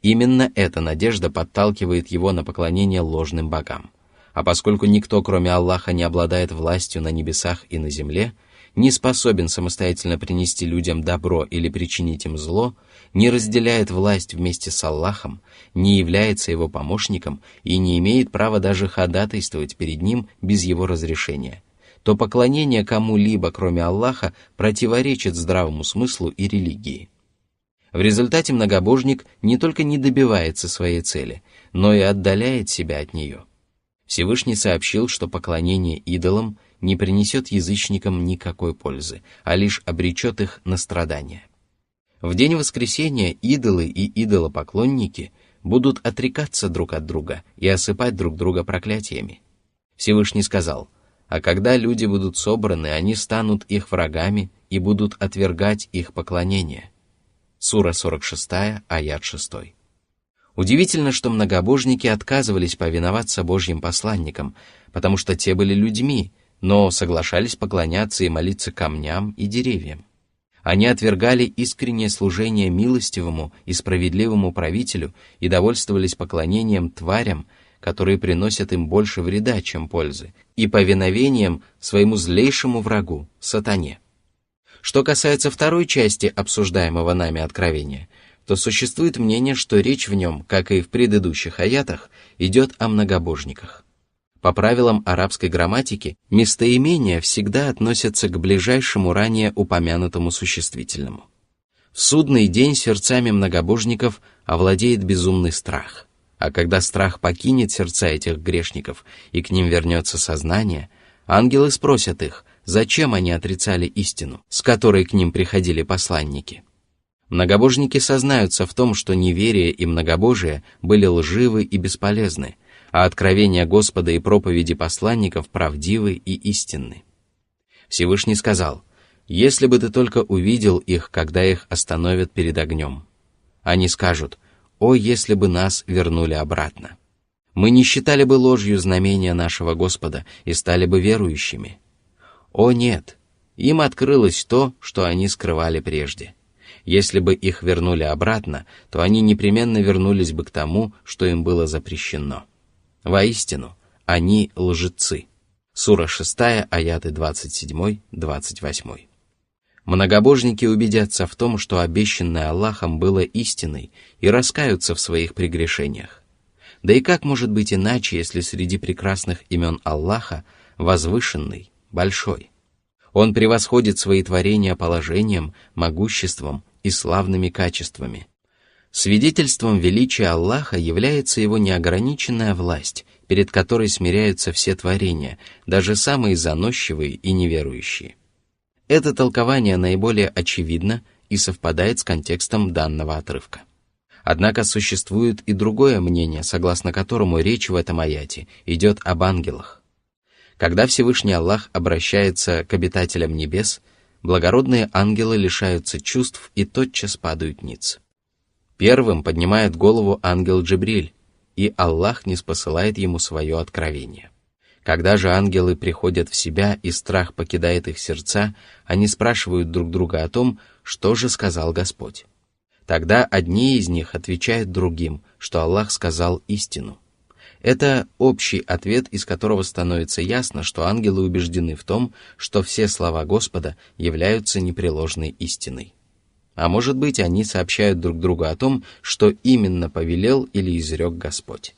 Speaker 1: Именно эта надежда подталкивает его на поклонение ложным богам. А поскольку никто, кроме Аллаха, не обладает властью на небесах и на земле, не способен самостоятельно принести людям добро или причинить им зло, не разделяет власть вместе с Аллахом, не является его помощником и не имеет права даже ходатайствовать перед ним без его разрешения, то поклонение кому-либо, кроме Аллаха, противоречит здравому смыслу и религии. В результате многобожник не только не добивается своей цели, но и отдаляет себя от нее. Всевышний сообщил, что поклонение идолам не принесет язычникам никакой пользы, а лишь обречет их на страдания. В день воскресения идолы и идолопоклонники будут отрекаться друг от друга и осыпать друг друга проклятиями. Всевышний сказал: «А когда люди будут собраны, они станут их врагами и будут отвергать их поклонение». Сура 46, аят 6. Удивительно, что многобожники отказывались повиноваться Божьим посланникам, потому что те были людьми, но соглашались поклоняться и молиться камням и деревьям. Они отвергали искреннее служение милостивому и справедливому правителю и довольствовались поклонением тварям, которые приносят им больше вреда, чем пользы, и повиновением своему злейшему врагу, сатане. Что касается второй части обсуждаемого нами откровения, то существует мнение, что речь в нем, как и в предыдущих аятах, идет о многобожниках. По правилам арабской грамматики, местоимения всегда относятся к ближайшему ранее упомянутому существительному. В судный день сердцами многобожников овладеет безумный страх, а когда страх покинет сердца этих грешников и к ним вернется сознание, ангелы спросят их, зачем они отрицали истину, с которой к ним приходили посланники. Многобожники сознаются в том, что неверие и многобожие были лживы и бесполезны, а откровения Господа и проповеди посланников правдивы и истинны. Всевышний сказал: «Если бы ты только увидел их, когда их остановят перед огнем». Они скажут: «О, если бы нас вернули обратно! Мы не считали бы ложью знамения нашего Господа и стали бы верующими». О нет, им открылось то, что они скрывали прежде. Если бы их вернули обратно, то они непременно вернулись бы к тому, что им было запрещено. Воистину, они лжецы. Сура 6, аяты 27-28. Многобожники убедятся в том, что обещанное Аллахом было истиной, и раскаются в своих прегрешениях. Да и как может быть иначе, если среди прекрасных имен Аллаха возвышенный, большой? Он превосходит свои творения положением, могуществом и славными качествами. Свидетельством величия Аллаха является его неограниченная власть, перед которой смиряются все творения, даже самые заносчивые и неверующие. Это толкование наиболее очевидно и совпадает с контекстом данного отрывка. Однако существует и другое мнение, согласно которому речь в этом аяте идет об ангелах. Когда Всевышний Аллах обращается к обитателям небес, благородные ангелы лишаются чувств и тотчас падают ниц. Первым поднимает голову ангел Джибриль, и Аллах ниспосылает ему свое откровение. Когда же ангелы приходят в себя и страх покидает их сердца, они спрашивают друг друга о том, что же сказал Господь. Тогда одни из них отвечают другим, что Аллах сказал истину. Это общий ответ, из которого становится ясно, что ангелы убеждены в том, что все слова Господа являются непреложной истиной. А может быть, они сообщают друг другу о том, что именно повелел или изрек Господь.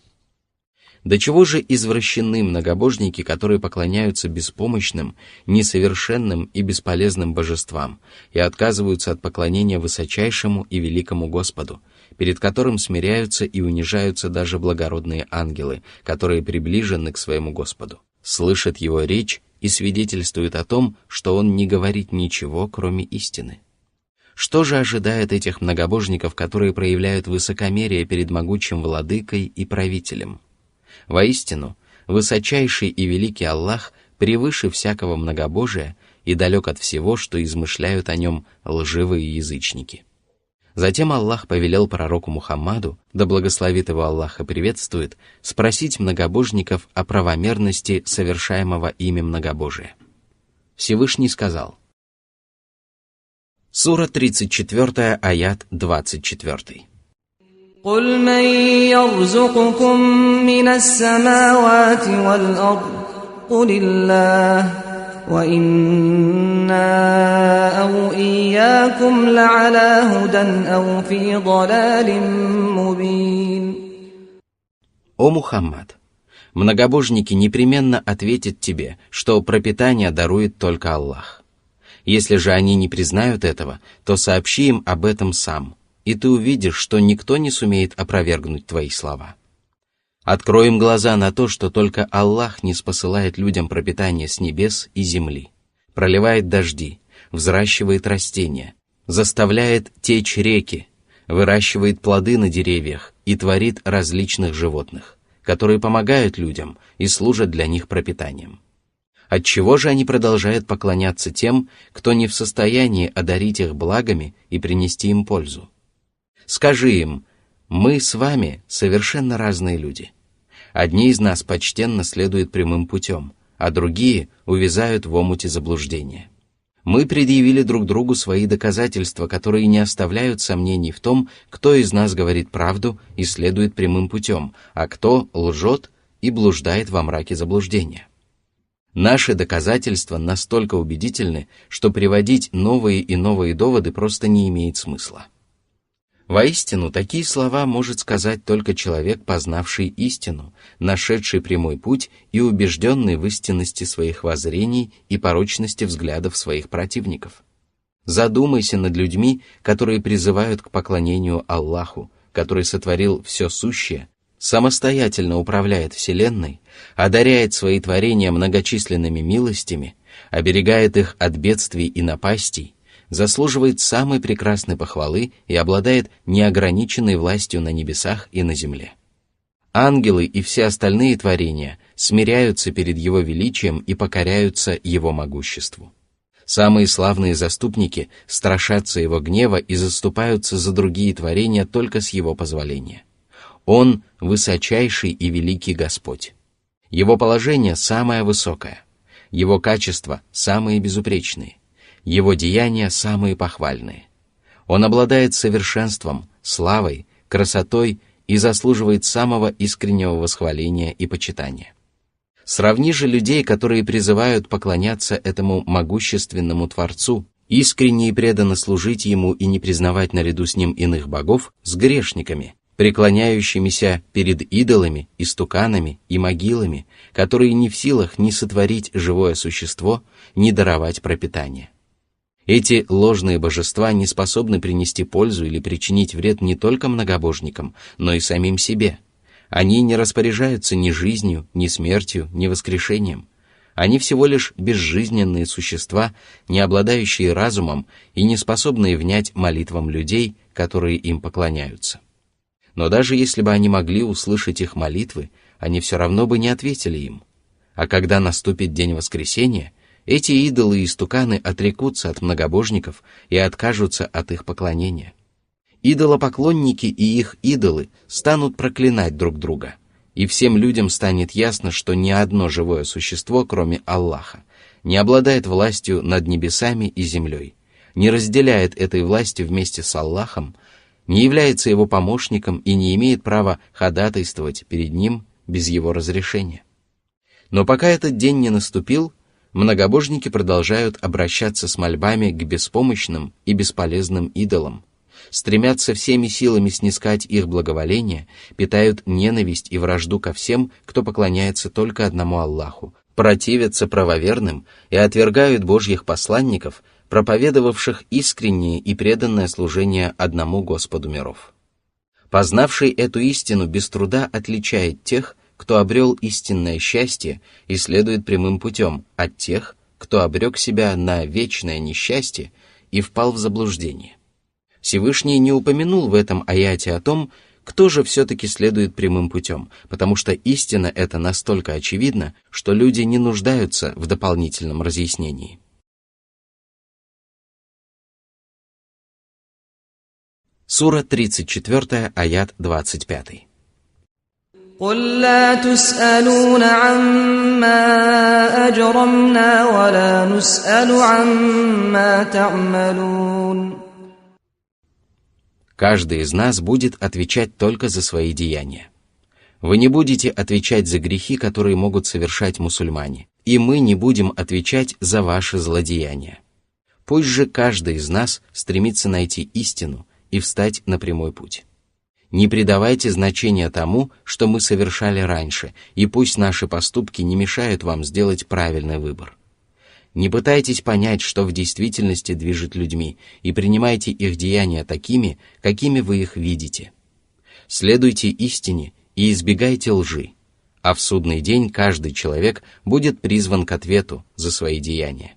Speaker 1: До чего же извращены многобожники, которые поклоняются беспомощным, несовершенным и бесполезным божествам и отказываются от поклонения высочайшему и великому Господу, перед которым смиряются и унижаются даже благородные ангелы, которые приближены к своему Господу, слышат его речь и свидетельствует о том, что он не говорит ничего, кроме истины. Что же ожидает этих многобожников, которые проявляют высокомерие перед могучим владыкой и правителем? Воистину, высочайший и великий Аллах превыше всякого многобожия и далек от всего, что измышляют о нем лживые язычники. Затем Аллах повелел пророку Мухаммаду, да благословит его Аллах и приветствует, спросить многобожников о правомерности совершаемого ими многобожия. Всевышний сказал. Сура 34, аят 24.
Speaker 2: قُلْ مَنْ يَرْزُقُكُم مِّنَ السَّمَاوَاتِ وَالْأَرْضِ قُلِ اللَّهُ وَإِنَّا أَوْ إِيَّاكُمْ لَعَلَى هُدًى أَوْ فِي ضَلَالٍ مُّبِينٍ.
Speaker 1: О Мухаммад! Многобожники непременно ответят тебе, что пропитание дарует только Аллах. Если же они не признают этого, то сообщи им об этом сам, и ты увидишь, что никто не сумеет опровергнуть твои слова. Открой им глаза на то, что только Аллах ниспосылает людям пропитание с небес и земли, проливает дожди, взращивает растения, заставляет течь реки, выращивает плоды на деревьях и творит различных животных, которые помогают людям и служат для них пропитанием. Отчего же они продолжают поклоняться тем, кто не в состоянии одарить их благами и принести им пользу? Скажи им: мы с вами совершенно разные люди. Одни из нас почтенно следуют прямым путем, а другие увязают в омуте заблуждения. Мы предъявили друг другу свои доказательства, которые не оставляют сомнений в том, кто из нас говорит правду и следует прямым путем, а кто лжет и блуждает во мраке заблуждения. Наши доказательства настолько убедительны, что приводить новые и новые доводы просто не имеет смысла. Воистину, такие слова может сказать только человек, познавший истину, нашедший прямой путь и убежденный в истинности своих воззрений и порочности взглядов своих противников. Задумайся над людьми, которые призывают к поклонению Аллаху, который сотворил все сущее, самостоятельно управляет Вселенной, одаряет свои творения многочисленными милостями, оберегает их от бедствий и напастей, заслуживает самой прекрасной похвалы и обладает неограниченной властью на небесах и на земле. Ангелы и все остальные творения смиряются перед Его величием и покоряются Его могуществу. Самые славные заступники страшатся Его гнева и заступаются за другие творения только с Его позволения. Он – высочайший и великий Господь. Его положение самое высокое, Его качества самые безупречные, Его деяния самые похвальные. Он обладает совершенством, славой, красотой и заслуживает самого искреннего восхваления и почитания. Сравни же людей, которые призывают поклоняться этому могущественному Творцу, искренне и преданно служить Ему и не признавать наряду с Ним иных богов, с грешниками, преклоняющимися перед идолами, истуканами и могилами, которые не в силах ни сотворить живое существо, ни даровать пропитание. Эти ложные божества не способны принести пользу или причинить вред не только многобожникам, но и самим себе. Они не распоряжаются ни жизнью, ни смертью, ни воскрешением. Они всего лишь безжизненные существа, не обладающие разумом и не способные внять молитвам людей, которые им поклоняются. Но даже если бы они могли услышать их молитвы, они все равно бы не ответили им. А когда наступит день воскресения, эти идолы и истуканы отрекутся от многобожников и откажутся от их поклонения. Идолопоклонники и их идолы станут проклинать друг друга, и всем людям станет ясно, что ни одно живое существо, кроме Аллаха, не обладает властью над небесами и землей, не разделяет этой власти вместе с Аллахом, не является его помощником и не имеет права ходатайствовать перед ним без его разрешения. Но пока этот день не наступил, многобожники продолжают обращаться с мольбами к беспомощным и бесполезным идолам, стремятся всеми силами снискать их благоволение, питают ненависть и вражду ко всем, кто поклоняется только одному Аллаху, противятся правоверным и отвергают Божьих посланников, проповедовавших искреннее и преданное служение одному Господу миров. Познавший эту истину без труда отличает тех, кто обрел истинное счастье и следует прямым путем, от тех, кто обрек себя на вечное несчастье и впал в заблуждение. Всевышний не упомянул в этом аяте о том, кто же все-таки следует прямым путем, потому что истина эта настолько очевидна, что люди не нуждаются в дополнительном разъяснении. Сура 34, аят 25.
Speaker 2: قل لا تسألون عما أجرمنا ولا نسأل عما تعملون.
Speaker 1: Каждый из нас будет отвечать только за свои деяния. Вы не будете отвечать за грехи, которые могут совершать мусульмане, и мы не будем отвечать за ваши злодеяния. Пусть же каждый из нас стремится найти истину и встать на прямой путь. Не придавайте значения тому, что мы совершали раньше, и пусть наши поступки не мешают вам сделать правильный выбор. Не пытайтесь понять, что в действительности движет людьми, и принимайте их деяния такими, какими вы их видите. Следуйте истине и избегайте лжи, а в судный день каждый человек будет призван к ответу за свои деяния.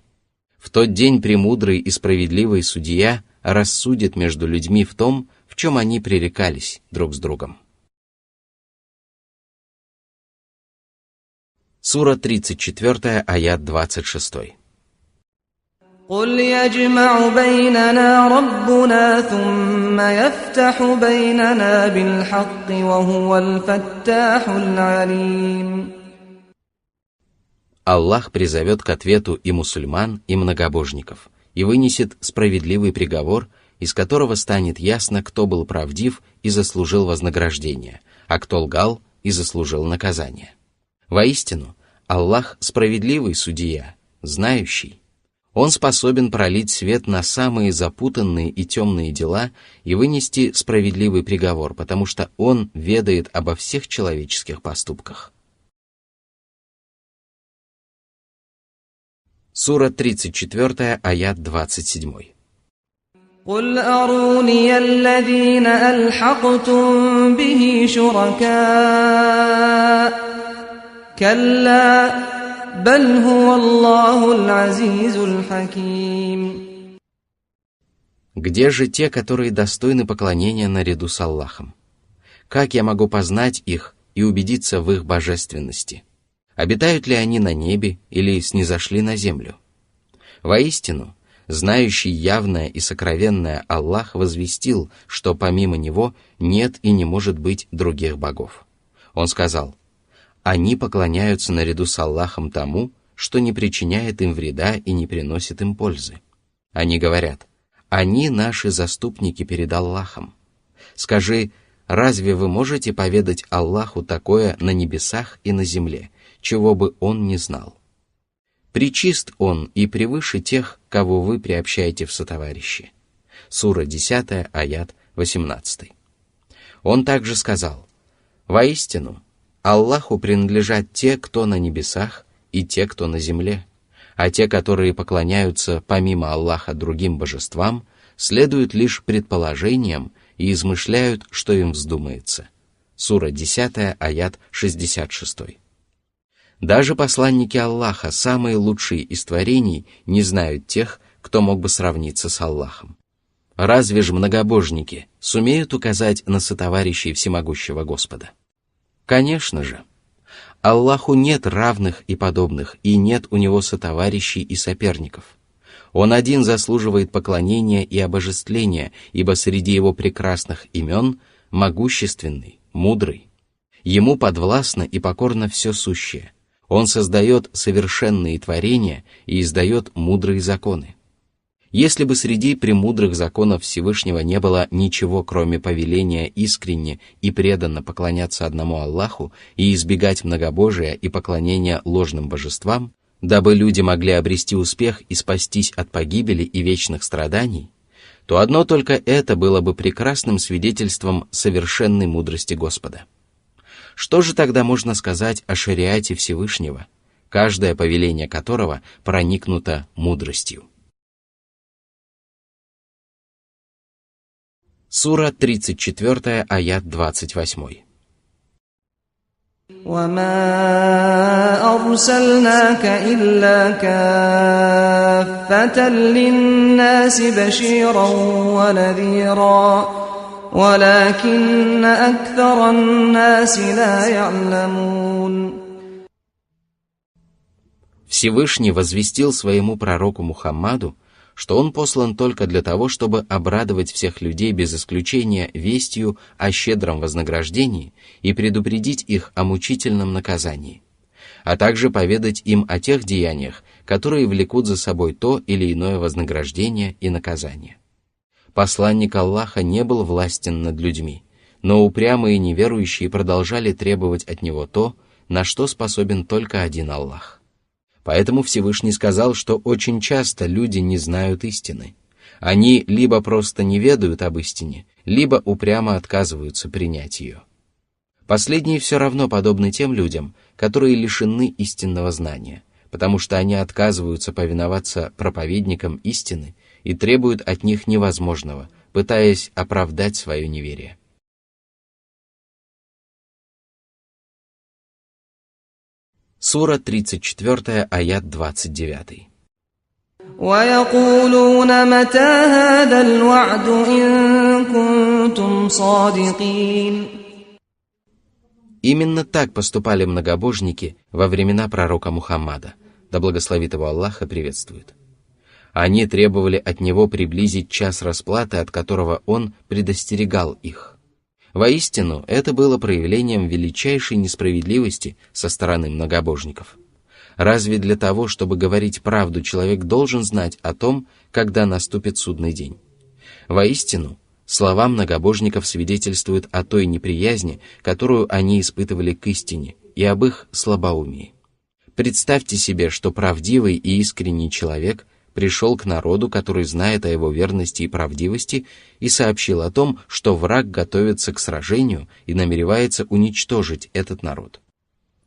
Speaker 1: В тот день премудрый и справедливый судья рассудит между людьми в том, в чем они пререкались друг с другом. Сура 34, аят 26.
Speaker 2: قل يجمع بيننا ربنا ثم يفتح بيننا بالحق وهو الفتاح العليم.
Speaker 1: Аллах призовет к ответу и мусульман, и многобожников, и вынесет справедливый приговор, из которого станет ясно, кто был правдив и заслужил вознаграждение, а кто лгал и заслужил наказание. Воистину, Аллах справедливый судья, знающий. Он способен пролить свет на самые запутанные и темные дела и вынести справедливый приговор, потому что Он ведает обо всех человеческих поступках. Сура 34, аят 27.
Speaker 2: قل أروني الذين ألحقتم به شركاء كلا بل هو الله العزيز الحكيم.
Speaker 1: Где же те, которые достойны поклонения наряду с Аллахом? Как я могу познать их и убедиться в их божественности? Обитают ли они на небе или снизошли на землю? Воистину, знающий явное и сокровенное Аллах возвестил, что помимо Него нет и не может быть других богов. Он сказал: «Они поклоняются наряду с Аллахом тому, что не причиняет им вреда и не приносит им пользы». Они говорят: «Они наши заступники перед Аллахом». Скажи: разве вы можете поведать Аллаху такое на небесах и на земле, чего бы Он не знал? Пречист Он и превыше тех, кого вы приобщаете в сотоварищи. Сура 10, аят 18. Он также сказал: «Воистину, Аллаху принадлежат те, кто на небесах, и те, кто на земле, а те, которые поклоняются помимо Аллаха другим божествам, следуют лишь предположениям и измышляют, что им вздумается». Сура 10, аят 66. Даже посланники Аллаха, самые лучшие из творений, не знают тех, кто мог бы сравниться с Аллахом. Разве же многобожники сумеют указать на сотоварищей всемогущего Господа? Конечно же. Аллаху нет равных и подобных, и нет у Него сотоварищей и соперников. Он один заслуживает поклонения и обожествления, ибо среди Его прекрасных имен могущественный, мудрый. Ему подвластно и покорно все сущее. Он создает совершенные творения и издает мудрые законы. Если бы среди премудрых законов Всевышнего не было ничего, кроме повеления искренне и преданно поклоняться одному Аллаху и избегать многобожия и поклонения ложным божествам, дабы люди могли обрести успех и спастись от погибели и вечных страданий, то одно только это было бы прекрасным свидетельством совершенной мудрости Господа. Что же тогда можно сказать о шариате Всевышнего, каждое повеление которого проникнуто мудростью? Сура 34, аят 28.
Speaker 2: وما أرسلناك إلا كافة للناس بشيرا ونذيرا ولكن أكثر الناس لا يعلمون.
Speaker 1: Всевышний возвестил своему пророку Мухаммаду, что он послан только для того, чтобы обрадовать всех людей без исключения вестью о щедром вознаграждении и предупредить их о мучительном наказании, а также поведать им о тех деяниях, которые влекут за собой то или иное вознаграждение и наказание. Посланник Аллаха не был властен над людьми, но упрямые неверующие продолжали требовать от него то, на что способен только один Аллах. Поэтому Всевышний сказал, что очень часто люди не знают истины. Они либо просто не ведают об истине, либо упрямо отказываются принять ее. Последние все равно подобны тем людям, которые лишены истинного знания, потому что они отказываются повиноваться проповедникам истины и требуют от них невозможного, пытаясь оправдать свое неверие. Сура 34, аят 29.
Speaker 2: وَيَقُولُونَ مَتَى هَذَا الْوَعْدُ إِن كُنتُمْ صَادِقِينَ.
Speaker 1: Именно так поступали многобожники во времена пророка Мухаммада, да благословит его Аллах и приветствует. Они требовали от него приблизить час расплаты, от которого он предостерегал их. Воистину, это было проявлением величайшей несправедливости со стороны многобожников. Разве для того, чтобы говорить правду, человек должен знать о том, когда наступит судный день? Воистину, слова многобожников свидетельствуют о той неприязни, которую они испытывали к истине, и об их слабоумии. Представьте себе, что правдивый и искренний человек пришел к народу, который знает о его верности и правдивости, и сообщил о том, что враг готовится к сражению и намеревается уничтожить этот народ.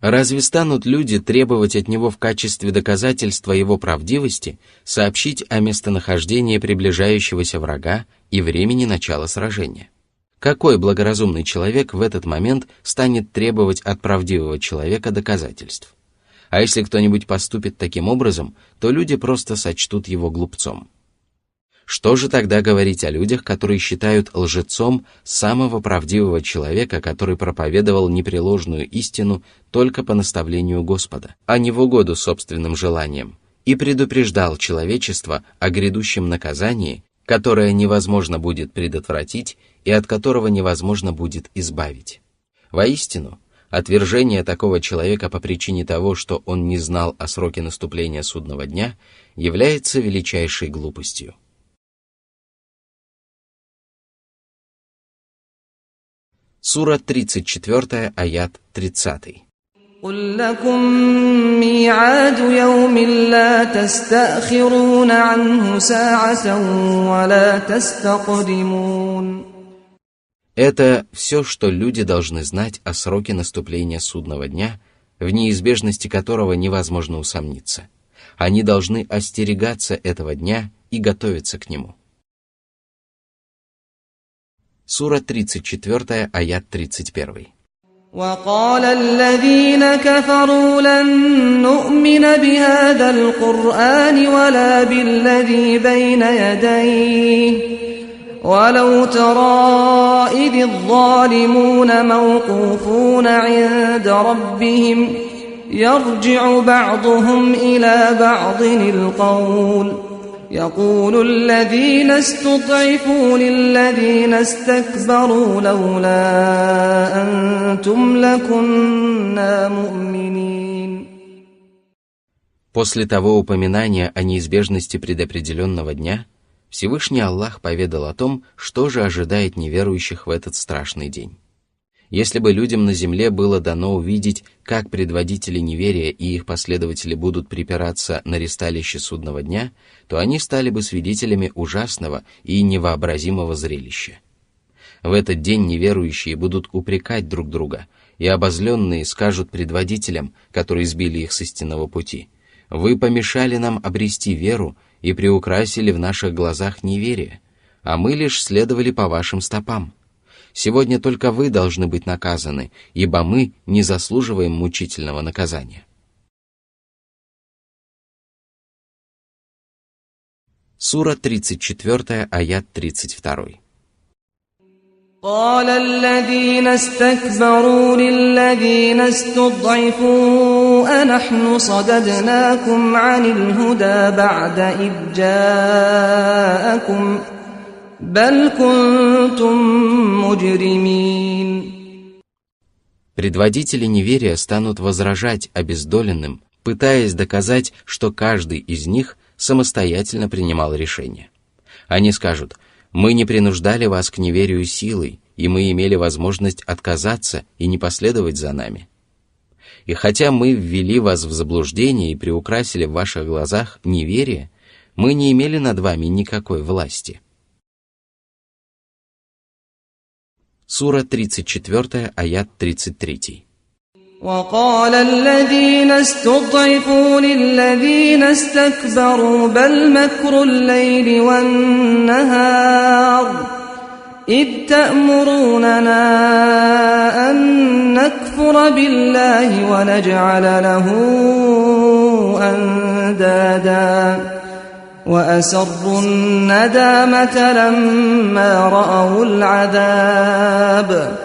Speaker 1: Разве станут люди требовать от него в качестве доказательства его правдивости сообщить о местонахождении приближающегося врага и времени начала сражения? Какой благоразумный человек в этот момент станет требовать от правдивого человека доказательств? А если кто-нибудь поступит таким образом, то люди просто сочтут его глупцом. Что же тогда говорить о людях, которые считают лжецом самого правдивого человека, который проповедовал непреложную истину только по наставлению Господа, а не в угоду собственным желаниям, и предупреждал человечество о грядущем наказании, которое невозможно будет предотвратить и от которого невозможно будет избавить? Воистину, отвержение такого человека по причине того, что он не знал о сроке наступления судного дня, является величайшей глупостью. Сура 34, аят 30.
Speaker 2: قُل لَّكُم مِّيعَادُ يَوْمٍ لَّا تَسْتَأْخِرُونَ عَنْهُ سَاعَةً وَلَا تَسْتَقْدِمُونَ.
Speaker 1: Это все, что люди должны знать о сроке наступления судного дня, в неизбежности которого невозможно усомниться. Они должны остерегаться этого дня и готовиться к нему. Сура 34, аят 31.
Speaker 2: وَقَالَ الَّذِينَ كَفَرُوا لَن نُّؤْمِنَ بِهَذَا الْقُرْآنِ وَلَا بِالَّذِي بَيْنَ يَدَيْهِ وَلَوْ تَرَىٰ إِذِ الظَّالِمُونَ مَوْقُوفُونَ عِندَ رَبِّهِمْ يَرْجِعُ بَعْضُهُمْ إِلَىٰ بَعْضٍ الْقَوْلَ يقول الذين استضعفوا للذين استكبروا لولا أنتم لكنا مؤمنين.
Speaker 1: После того упоминания о неизбежности предопределенного дня, Всевышний Аллах поведал о том, что же ожидает неверующих в этот страшный день. Если бы людям на земле было дано увидеть, как предводители неверия и их последователи будут припираться на ристалище судного дня, то они стали бы свидетелями ужасного и невообразимого зрелища. В этот день неверующие будут упрекать друг друга, и обозленные скажут предводителям, которые сбили их с истинного пути: «Вы помешали нам обрести веру и приукрасили в наших глазах неверие, а мы лишь следовали по вашим стопам. Сегодня только вы должны быть наказаны, ибо мы не заслуживаем мучительного наказания. Сура 34, аят 32.
Speaker 2: قال الذين استكبروا للذين استضعفوا أنحن صددناكم عن الهدى بعد إذ جاءكم بل كنتم مجرمين.
Speaker 1: Предводители неверия станут возражать обездоленным, пытаясь доказать, что каждый из них самостоятельно принимал решение. Они скажут: «Мы не принуждали вас к неверию силой, и мы имели возможность отказаться и не последовать за нами. И хотя мы ввели вас в заблуждение и приукрасили в ваших глазах неверие, мы не имели над вами никакой власти». Сура 34, аят 33.
Speaker 2: وقال الذين استضعفوا للذين استكبروا بل مكر الليل والنهار إذ تأمروننا أن نكفر بالله ونجعل له أندادا وأسروا الندامة لما رأوا العذاب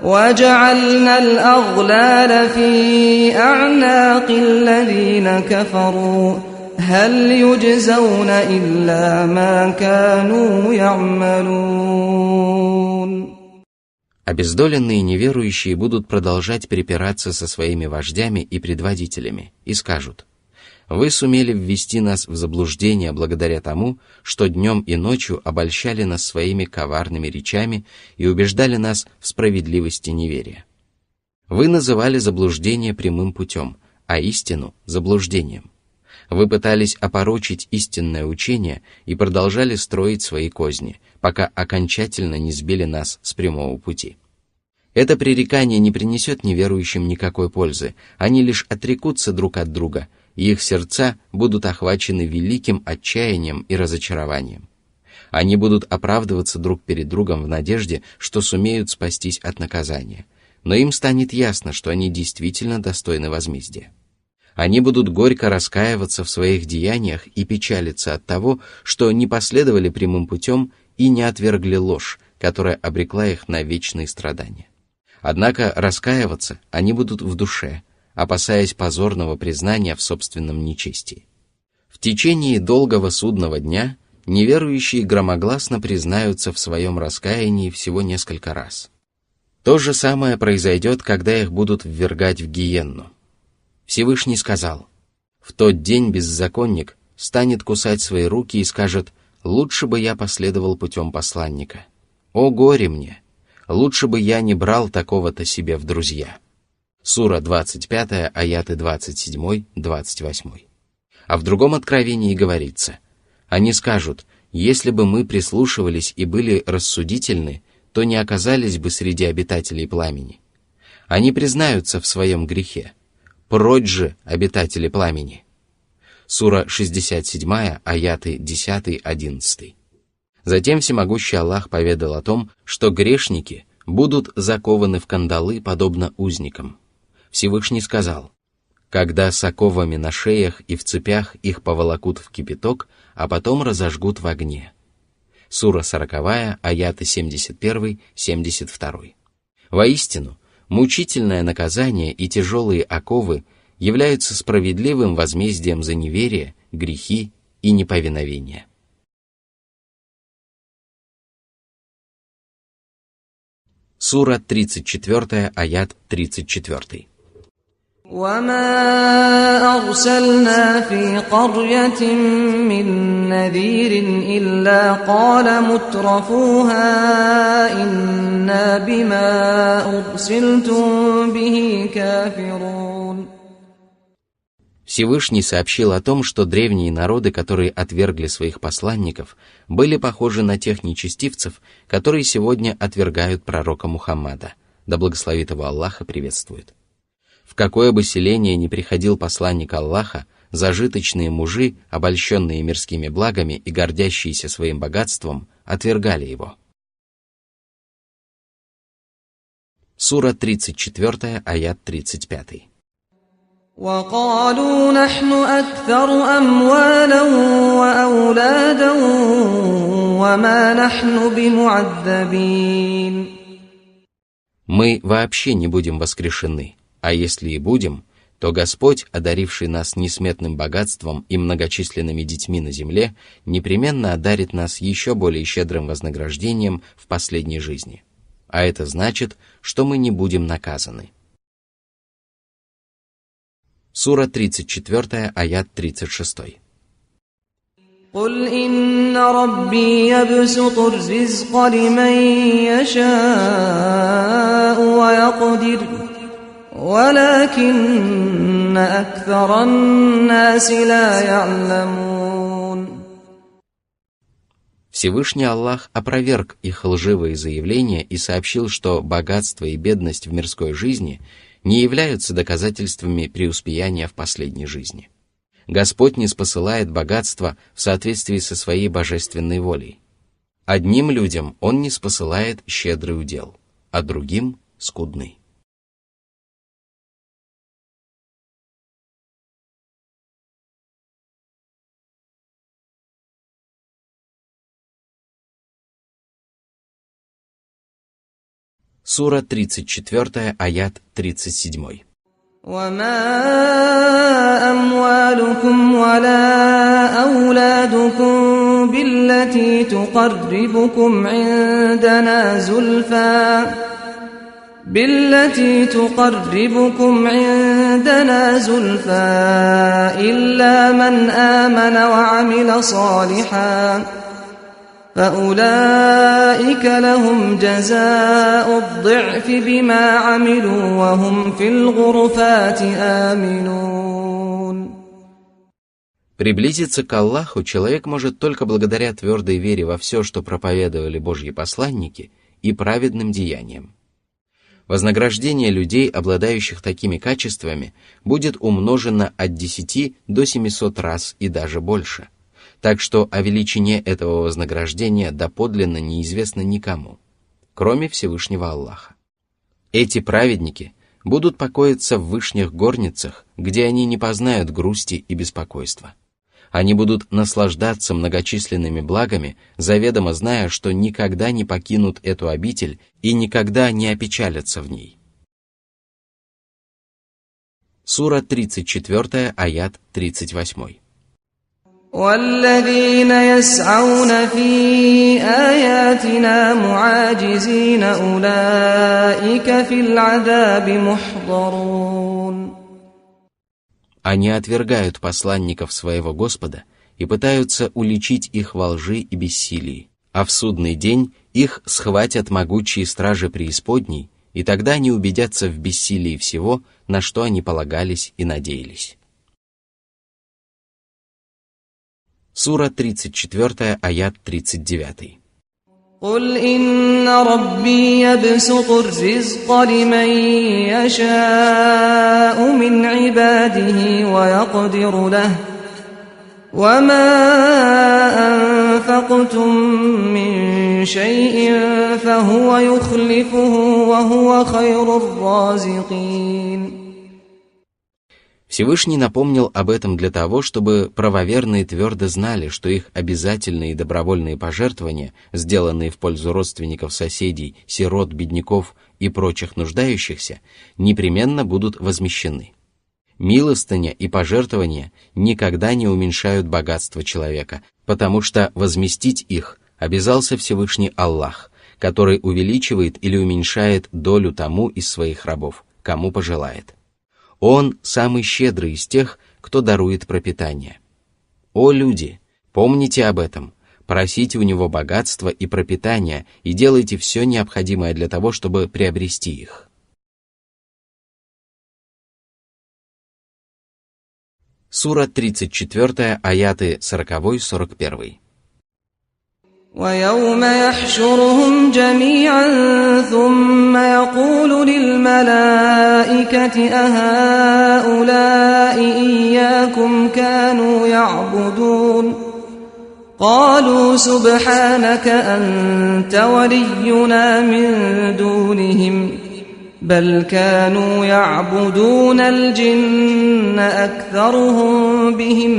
Speaker 2: وجعلنا الأغلال في أعناق الذين كفروا هل يجزون إلا ما كانوا يعملون.
Speaker 1: Обездоленные неверующие будут продолжать препираться со своими вождями и предводителями и скажут: «Вы сумели ввести нас в заблуждение благодаря тому, что днем и ночью обольщали нас своими коварными речами и убеждали нас в справедливости неверия. Вы называли заблуждение прямым путем, а истину – заблуждением. Вы пытались опорочить истинное учение и продолжали строить свои козни, пока окончательно не сбили нас с прямого пути. Это пререкание не принесет неверующим никакой пользы, они лишь отрекутся друг от друга, и их сердца будут охвачены великим отчаянием и разочарованием. Они будут оправдываться друг перед другом в надежде, что сумеют спастись от наказания, но им станет ясно, что они действительно достойны возмездия. Они будут горько раскаиваться в своих деяниях и печалиться от того, что не последовали прямым путем и не отвергли ложь, которая обрекла их на вечные страдания. Однако раскаиваться они будут в душе, опасаясь позорного признания в собственном нечестии. В течение долгого судного дня неверующие громогласно признаются в своем раскаянии всего несколько раз. То же самое произойдет, когда их будут ввергать в гиенну. Всевышний сказал: «В тот день беззаконник станет кусать свои руки и скажет: лучше бы я последовал путем посланника. О горе мне! Лучше бы я не брал такого-то себе в друзья». Сура 25, аяты 27-28. А в другом откровении говорится: они скажут: если бы мы прислушивались и были рассудительны, то не оказались бы среди обитателей пламени. Они признаются в своем грехе. Прочь же, обитатели пламени. Сура 67, аяты 10-11. Затем всемогущий Аллах поведал о том, что грешники будут закованы в кандалы, подобно узникам. Всевышний сказал: «Когда с оковами на шеях и в цепях их поволокут в кипяток, а потом разожгут в огне». Сура 40, аяты 71-72. Воистину, мучительное наказание и тяжелые оковы являются справедливым возмездием за неверие, грехи и неповиновение. Сура 34, аят 34.
Speaker 2: وما أرسلنا في قرية من نذير إلا قال مترفوها إنا بما أرسلتم به كافرون.
Speaker 1: Всевышний сообщил о том, что древние народы, которые отвергли своих посланников, были похожи на тех нечестивцев, которые сегодня отвергают пророка Мухаммада, да благословит его Аллах и приветствует. В какое бы селение ни приходил посланник Аллаха, зажиточные мужи, обольщенные мирскими благами и гордящиеся своим богатством, отвергали его. Сура 34, аят 35.
Speaker 2: وقالوا نحن أكثر أموالا وأولادا وما نحن بمعذبين.
Speaker 1: Мы вообще не будем воскрешены, а если и будем, то Господь, одаривший нас несметным богатством и многочисленными детьми на земле, непременно одарит нас еще более щедрым вознаграждением в последней жизни. А это значит, что мы не будем наказаны. Сура 34, аят 36.
Speaker 2: قل إن ربي يبسط الرزق لمن يشاء ويقدر ولكن أكثر الناس لا يعلمون.
Speaker 1: Всевышний Аллах опроверг их лживые заявления и сообщил, что богатство и бедность в мирской жизни не являются доказательствами преуспеяния в последней жизни. Господь ниспосылает богатство в соответствии со своей божественной волей. Одним людям Он ниспосылает щедрый удел, а другим — скудный. Сура 34, аят 37.
Speaker 2: وما أموالكم ولا أولادكم بالتي تقربكم عندنا زلفى إلا من آمن وعمل صالحا فأولئك لهم جزاء الضعف بما عملوا وهم في الغرفات آمنون.
Speaker 1: Приблизиться к Аллаху человек может только благодаря твердой вере во все, что проповедовали Божьи посланники, и праведным деяниям. Вознаграждение людей, обладающих такими качествами, будет умножено от 10 до 700 раз и даже больше. Так что о величине этого вознаграждения доподлинно неизвестно никому, кроме Всевышнего Аллаха. Эти праведники будут покоиться в вышних горницах, где они не познают грусти и беспокойства. Они будут наслаждаться многочисленными благами, заведомо зная, что никогда не покинут эту обитель и никогда не опечалятся в ней. Сура 34, аят 38.
Speaker 2: والذين يسعون في آياتنا معاجزين أولئك في العذاب محضرون.
Speaker 1: Они отвергают посланников своего Господа и пытаются уличить их во лжи и бессилии, а в судный день их схватят могучие стражи преисподней, и тогда они убедятся в бессилии всего, на что они полагались и надеялись. Сура 34, аят 39.
Speaker 2: قل إن ربي يبسط الرزق لمن يشاء من عباده ويقدر له وما أنفقتم من شيء فهو يخلفه وهو خير الرازقين.
Speaker 1: Всевышний напомнил об этом для того, чтобы правоверные твердо знали, что их обязательные и добровольные пожертвования, сделанные в пользу родственников, соседей, сирот, бедняков и прочих нуждающихся, непременно будут возмещены. Милостыня и пожертвования никогда не уменьшают богатство человека, потому что возместить их обязался Всевышний Аллах, который увеличивает или уменьшает долю тому из своих рабов, кому пожелает. Он самый щедрый из тех, кто дарует пропитание. О люди, помните об этом, просите у него богатства и пропитания и делайте все необходимое для того, чтобы приобрести их. Сура 34, аяты 40-41.
Speaker 2: ويوم يحشرهم جميعا ثم يقول للملائكة أهؤلاء إياكم كانوا يعبدون قالوا سبحانك أنت ولينا من دونهم بل كانوا يعبدون الجن أكثرهم بهم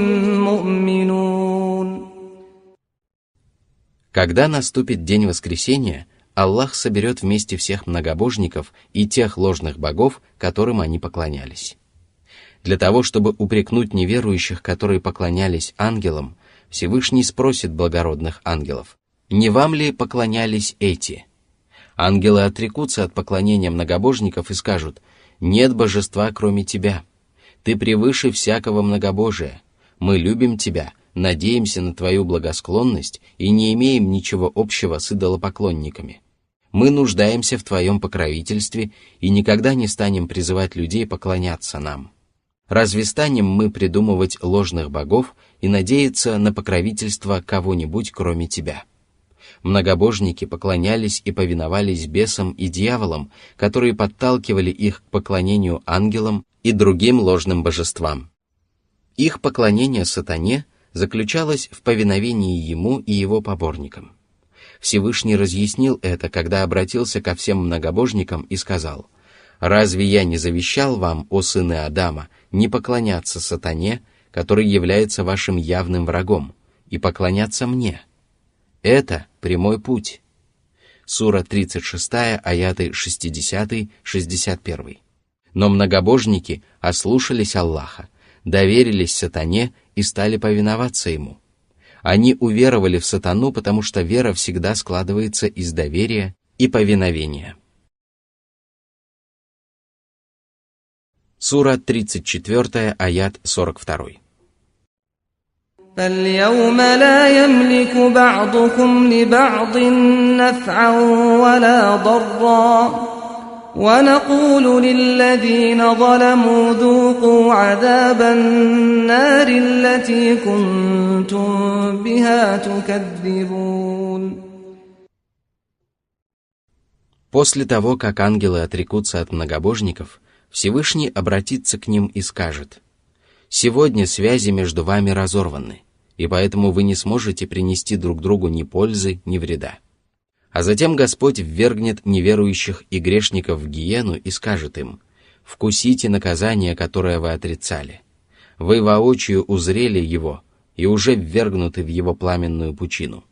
Speaker 2: مؤمنون.
Speaker 1: Когда наступит день воскресения, Аллах соберет вместе всех многобожников и тех ложных богов, которым они поклонялись. Для того, чтобы упрекнуть неверующих, которые поклонялись ангелам, Всевышний спросит благородных ангелов: «Не вам ли поклонялись эти?» Ангелы отрекутся от поклонения многобожников и скажут: «Нет божества, кроме тебя. Ты превыше всякого многобожия. Мы любим тебя, надеемся на твою благосклонность и не имеем ничего общего с идолопоклонниками. Мы нуждаемся в твоем покровительстве и никогда не станем призывать людей поклоняться нам. Разве станем мы придумывать ложных богов и надеяться на покровительство кого-нибудь, кроме тебя?» Многобожники поклонялись и повиновались бесам и дьяволам, которые подталкивали их к поклонению ангелам и другим ложным божествам. Их поклонение сатане заключалось в повиновении ему и его поборникам. Всевышний разъяснил это, когда обратился ко всем многобожникам и сказал: «Разве я не завещал вам, о сыны Адама, не поклоняться сатане, который является вашим явным врагом, и поклоняться мне? Это прямой путь». Сура 36, аяты 60-61. Но многобожники ослушались Аллаха, доверились сатане и стали повиноваться ему. Они уверовали в сатану, потому что вера всегда складывается из доверия и повиновения. Сура 34, аят 42.
Speaker 2: فاليوم لا يملك بعضكم لبعض نفعا ولا ضرا ونقول للذين ظلموا ذوقوا عذاب النار التي كنتم بها تكذبون.
Speaker 1: После того, как ангелы отрекутся от многобожников, Всевышний обратится к ним и скажет: «Сегодня связи между вами разорваны, и поэтому вы не сможете принести друг другу ни пользы, ни вреда». А затем Господь ввергнет неверующих и грешников в гиену и скажет им: «Вкусите наказание, которое вы отрицали. Вы воочию узрели его и уже ввергнуты в его пламенную пучину.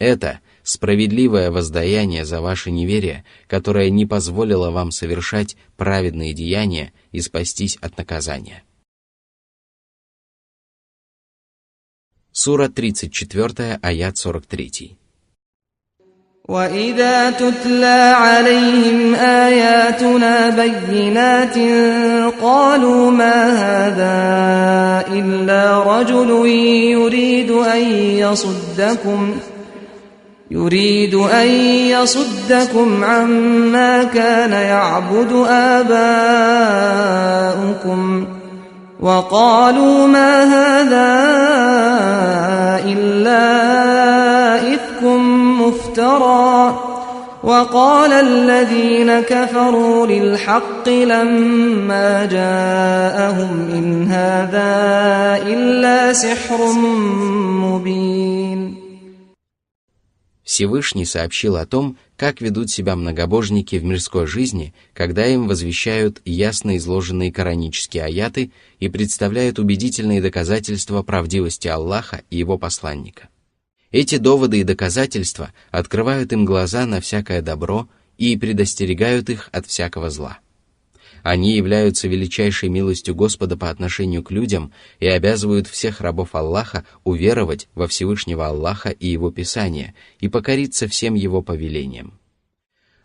Speaker 1: Это справедливое воздаяние за ваше неверие, которое не позволило вам совершать праведные деяния и спастись от наказания». Сура 34, аят 43.
Speaker 2: وَإِذَا تُتْلَى عَلَيْهِمْ آيَاتُنَا بَيِّنَاتٍ قَالُوا مَا هَذَا إِلَّا رَجُلٌ يُرِيدُ أَن يَصُدَّكُمْ عَمَّا كَانَ يَعْبُدُ آبَاؤُكُمْ وَقَالُوا مَا هَذَا إِلَّا إِفْكٌ مُفْتَرًى وَقَالَ الَّذِينَ كَفَرُوا لِلْحَقِّ لَمَّا جَاءَهُمْ إِنْ هَذَا إِلَّا سِحْرٌ مُبِينٌ.
Speaker 1: Всевышний сообщил о том, как ведут себя многобожники в мирской жизни, когда им возвещают ясно изложенные коранические аяты и представляют убедительные доказательства правдивости Аллаха и его посланника. Эти доводы и доказательства открывают им глаза на всякое добро и предостерегают их от всякого зла. Они являются величайшей милостью Господа по отношению к людям и обязывают всех рабов Аллаха уверовать во Всевышнего Аллаха и Его Писания и покориться всем Его повелениям.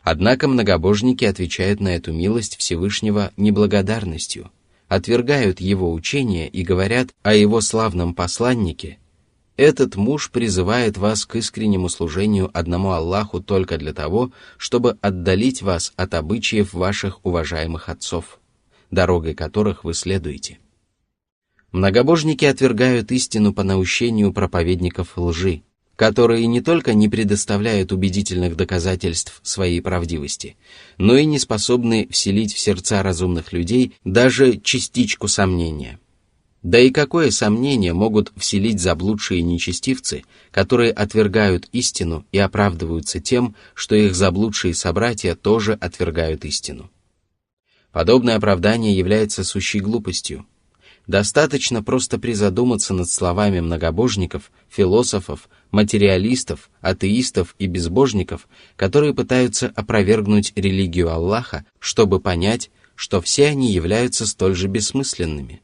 Speaker 1: Однако многобожники отвечают на эту милость Всевышнего неблагодарностью, отвергают Его учение и говорят о Его славном посланнике: «Этот муж призывает вас к искреннему служению одному Аллаху только для того, чтобы отдалить вас от обычаев ваших уважаемых отцов, дорогой которых вы следуете». Многобожники отвергают истину по наущению проповедников лжи, которые не только не предоставляют убедительных доказательств своей правдивости, но и не способны вселить в сердца разумных людей даже частичку сомнения. Да и какое сомнение могут вселить заблудшие нечестивцы, которые отвергают истину и оправдываются тем, что их заблудшие собратья тоже отвергают истину? Подобное оправдание является сущей глупостью. Достаточно просто призадуматься над словами многобожников, философов, материалистов, атеистов и безбожников, которые пытаются опровергнуть религию Аллаха, чтобы понять, что все они являются столь же бессмысленными.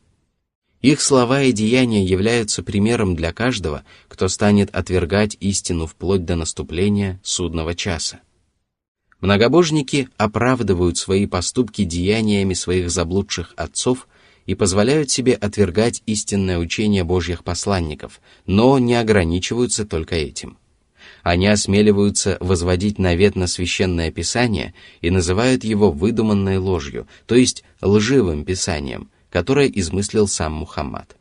Speaker 1: Их слова и деяния являются примером для каждого, кто станет отвергать истину вплоть до наступления судного часа. Многобожники оправдывают свои поступки деяниями своих заблудших отцов и позволяют себе отвергать истинное учение Божьих посланников, но не ограничиваются только этим. Они осмеливаются возводить навет на Священное Писание и называют его выдуманной ложью, то есть лживым писанием, которое измыслил сам Мухаммад.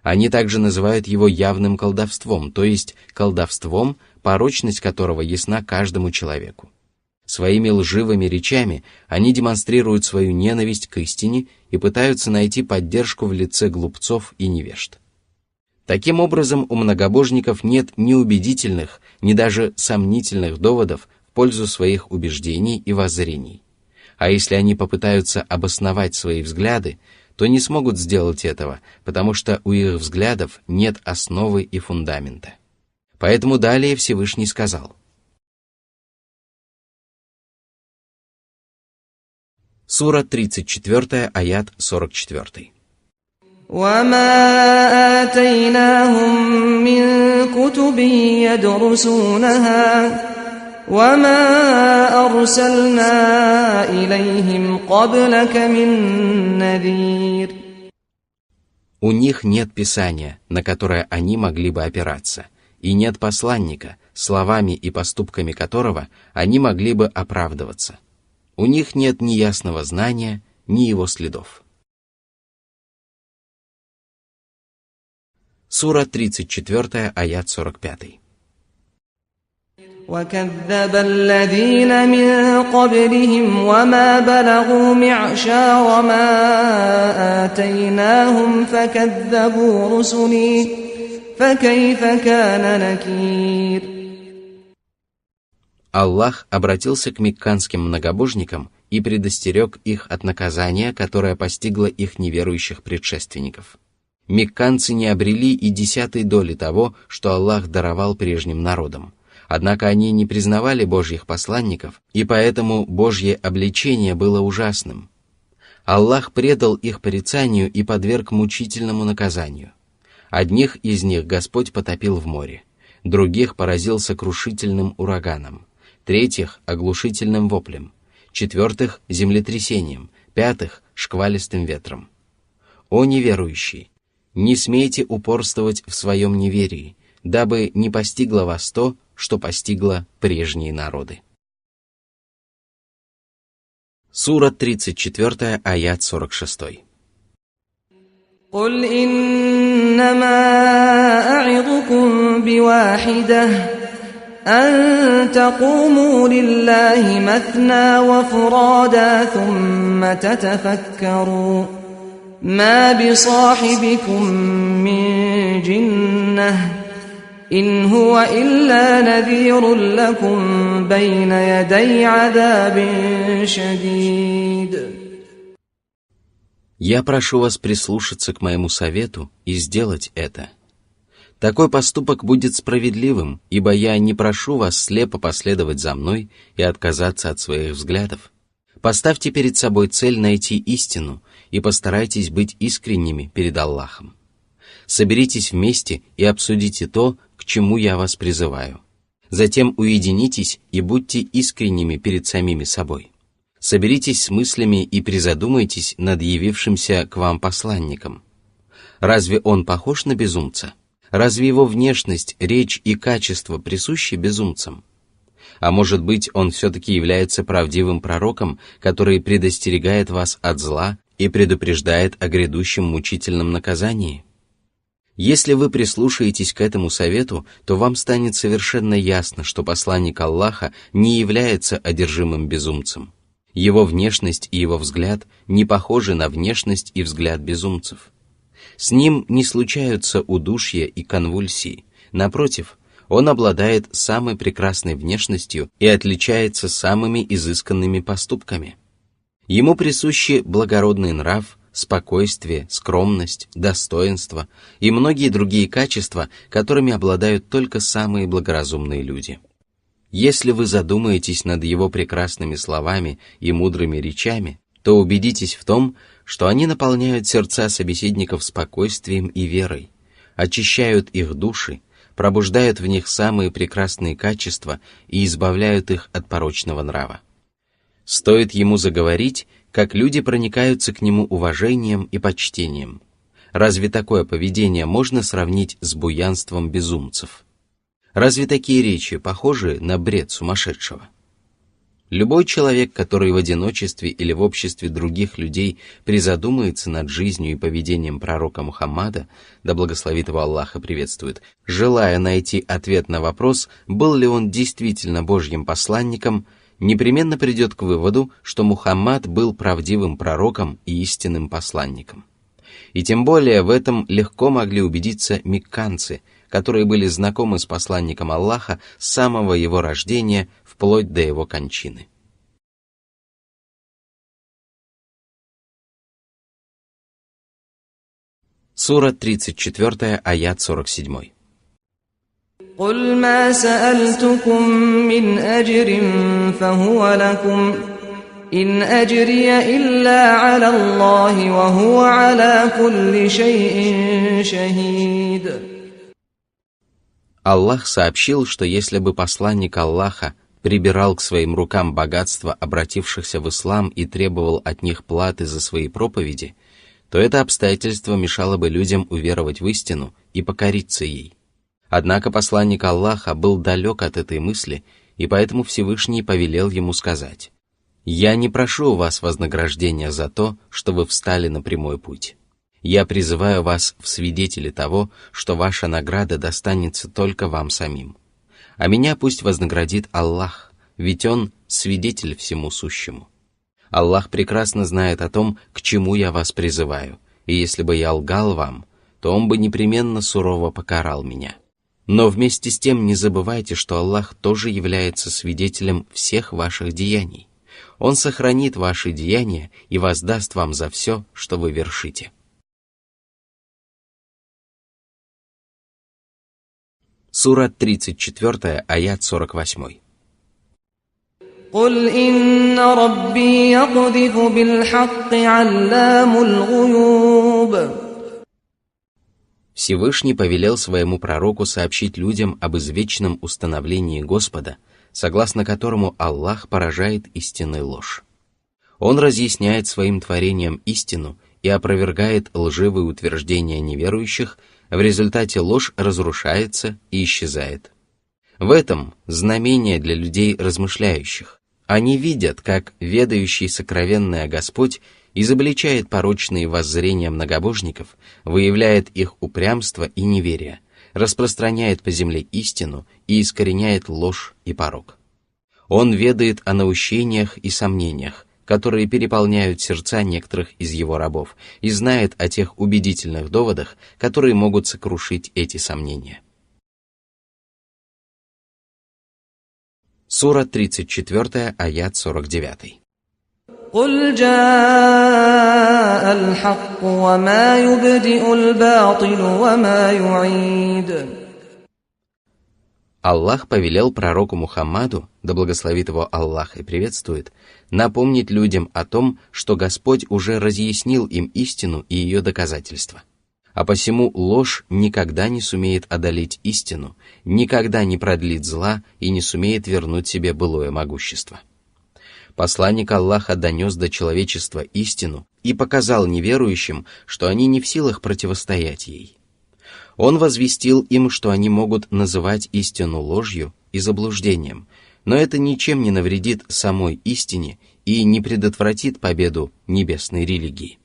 Speaker 1: Они также называют его явным колдовством, то есть колдовством, порочность которого ясна каждому человеку. Своими лживыми речами они демонстрируют свою ненависть к истине и пытаются найти поддержку в лице глупцов и невежд. Таким образом, у многобожников нет ни убедительных, ни даже сомнительных доводов в пользу своих убеждений и воззрений. А если они попытаются обосновать свои взгляды, то не смогут сделать этого, потому что у их взглядов нет основы и фундамента. Поэтому далее Всевышний сказал: Сура 34, аят 44.
Speaker 2: وَمَا آتَيْنَاهُم مِّن كُتُبٍ يَدْرُسُونَهَا وَمَا أَرْسَلْنَا إِلَيْهِمْ قَبْلَكَ مِن نَّذِيرٍ.
Speaker 1: У них нет писания, на которое они могли бы опираться, и нет посланника, словами и поступками которого они могли бы оправдываться. У них нет ни ясного знания, ни его следов. Сура 34, аят 45.
Speaker 2: وَكَذَّبَ الَّذِينَ مِن قَبْلِهِمْ وَمَا بَلَغُوا مِعْشَارَ مَا آتَيْنَاهُمْ فَكَذَّبُوا رُسُلِي فَكَيْفَ كَانَ نَكِيرِ.
Speaker 1: Аллах обратился к мекканским многобожникам и предостерег их от наказания, которое постигло их неверующих предшественников. Мекканцы не обрели и 10 доли того, что Аллах даровал прежним народам. Однако они не признавали Божьих посланников, и поэтому Божье обличение было ужасным. Аллах предал их порицанию и подверг мучительному наказанию. Одних из них Господь потопил в море, других поразил сокрушительным ураганом, третьих — оглушительным воплем, четвертых — землетрясением, пятых — шквалистым ветром. О неверующие! Не смейте упорствовать в своем неверии, дабы не постигло вас то, что постигло прежние народы. Сура 34, аят 46.
Speaker 2: قُلْ إِنَّمَا أَعِظُكُم بِوَاحِدَةٍ أَن تَقُومُوا لِلَّهِ مَثْنَى وَفُرَادَى ثُمَّ تَتَفَكَّرُوا مَا بِصَاحِبِكُم مِّن جِنَّةٍ إِنْ هُوَ إِلَّا نَذِيرٌ لَكُمْ بَيْنَ يَدَيْ عَذَابٍ شَدِيدٍ.
Speaker 1: Я прошу вас прислушаться к моему совету и сделать это. Такой поступок будет справедливым, ибо я не прошу вас слепо последовать за мной и отказаться от своих взглядов. Поставьте перед собой цель найти истину и постарайтесь быть искренними перед Аллахом. Соберитесь вместе и обсудите то, к чему я вас призываю. Затем уединитесь и будьте искренними перед самими собой. Соберитесь с мыслями и призадумайтесь над явившимся к вам посланником. Разве он похож на безумца? Разве его внешность, речь и качество присущи безумцам? А может быть, он все-таки является правдивым пророком, который предостерегает вас от зла и предупреждает о грядущем мучительном наказании? Если вы прислушаетесь к этому совету, то вам станет совершенно ясно, что посланник Аллаха не является одержимым безумцем. Его внешность и его взгляд не похожи на внешность и взгляд безумцев. С ним не случаются удушья и конвульсии. Напротив, он обладает самой прекрасной внешностью и отличается самыми изысканными поступками. Ему присущи благородный нрав, спокойствие, скромность, достоинство и многие другие качества, которыми обладают только самые благоразумные люди. Если вы задумаетесь над его прекрасными словами и мудрыми речами, то убедитесь в том, что они наполняют сердца собеседников спокойствием и верой, очищают их души, пробуждают в них самые прекрасные качества и избавляют их от порочного нрава. Стоит ему заговорить, как люди проникаются к нему уважением и почтением. Разве такое поведение можно сравнить с буянством безумцев? Разве такие речи похожи на бред сумасшедшего? Любой человек, который в одиночестве или в обществе других людей призадумается над жизнью и поведением пророка Мухаммада, да благословит его Аллах и приветствует, желая найти ответ на вопрос, был ли он действительно Божьим посланником, непременно придет к выводу, что Мухаммад был правдивым пророком и истинным посланником. И тем более в этом легко могли убедиться мекканцы, которые были знакомы с посланником Аллаха с самого его рождения вплоть до его кончины. Сура 34, аят 47.
Speaker 2: قل ما سألتكم من أجر فهو لكم إن أجري إلا على الله وهو على كل شيء شهيد.
Speaker 1: Аллах сообщил, что если бы посланник Аллаха прибирал к своим рукам богатства обратившихся в ислам и требовал от них платы за свои проповеди, то это обстоятельство мешало бы людям уверовать в истину и покориться ей. Однако посланник Аллаха был далек от этой мысли, и поэтому Всевышний повелел ему сказать: «Я не прошу у вас вознаграждения за то, что вы встали на прямой путь. Я призываю вас в свидетели того, что ваша награда достанется только вам самим. А меня пусть вознаградит Аллах, ведь Он свидетель всему сущему. Аллах прекрасно знает о том, к чему я вас призываю, и если бы я лгал вам, то Он бы непременно сурово покарал меня. Но вместе с тем не забывайте, что Аллах тоже является свидетелем всех ваших деяний. Он сохранит ваши деяния и воздаст вам за все, что вы вершите». Сура 34, аят 48.
Speaker 2: قل إن ربي يقذف بالحق علام الغيوب.
Speaker 1: Всевышний повелел своему пророку сообщить людям об извечном установлении Господа, согласно которому Аллах поражает истинной ложь. Он разъясняет своим творениям истину и опровергает лживые утверждения неверующих, в результате ложь разрушается и исчезает. В этом знамение для людей размышляющих. Они видят, как ведающий сокровенное Господь изобличает порочные воззрения многобожников, выявляет их упрямство и неверие, распространяет по земле истину и искореняет ложь и порок. Он ведает о наущениях и сомнениях, которые переполняют сердца некоторых из его рабов, и знает о тех убедительных доводах, которые могут сокрушить эти сомнения. Сура 34, аят 49.
Speaker 2: قل جاء الحق وما يبدئ الباطل وما يعيد.
Speaker 1: Аллах повелел пророку Мухаммаду, да благословит его Аллах и приветствует, напомнить людям о том, что Господь уже разъяснил им истину и ее доказательства. А посему ложь никогда не сумеет одолеть истину, никогда не продлит зла и не сумеет вернуть себе былое могущество. Посланник Аллаха донес до человечества истину и показал неверующим, что они не в силах противостоять ей. Он возвестил им, что они могут называть истину ложью и заблуждением, но это ничем не навредит самой истине и не предотвратит победу небесной религии.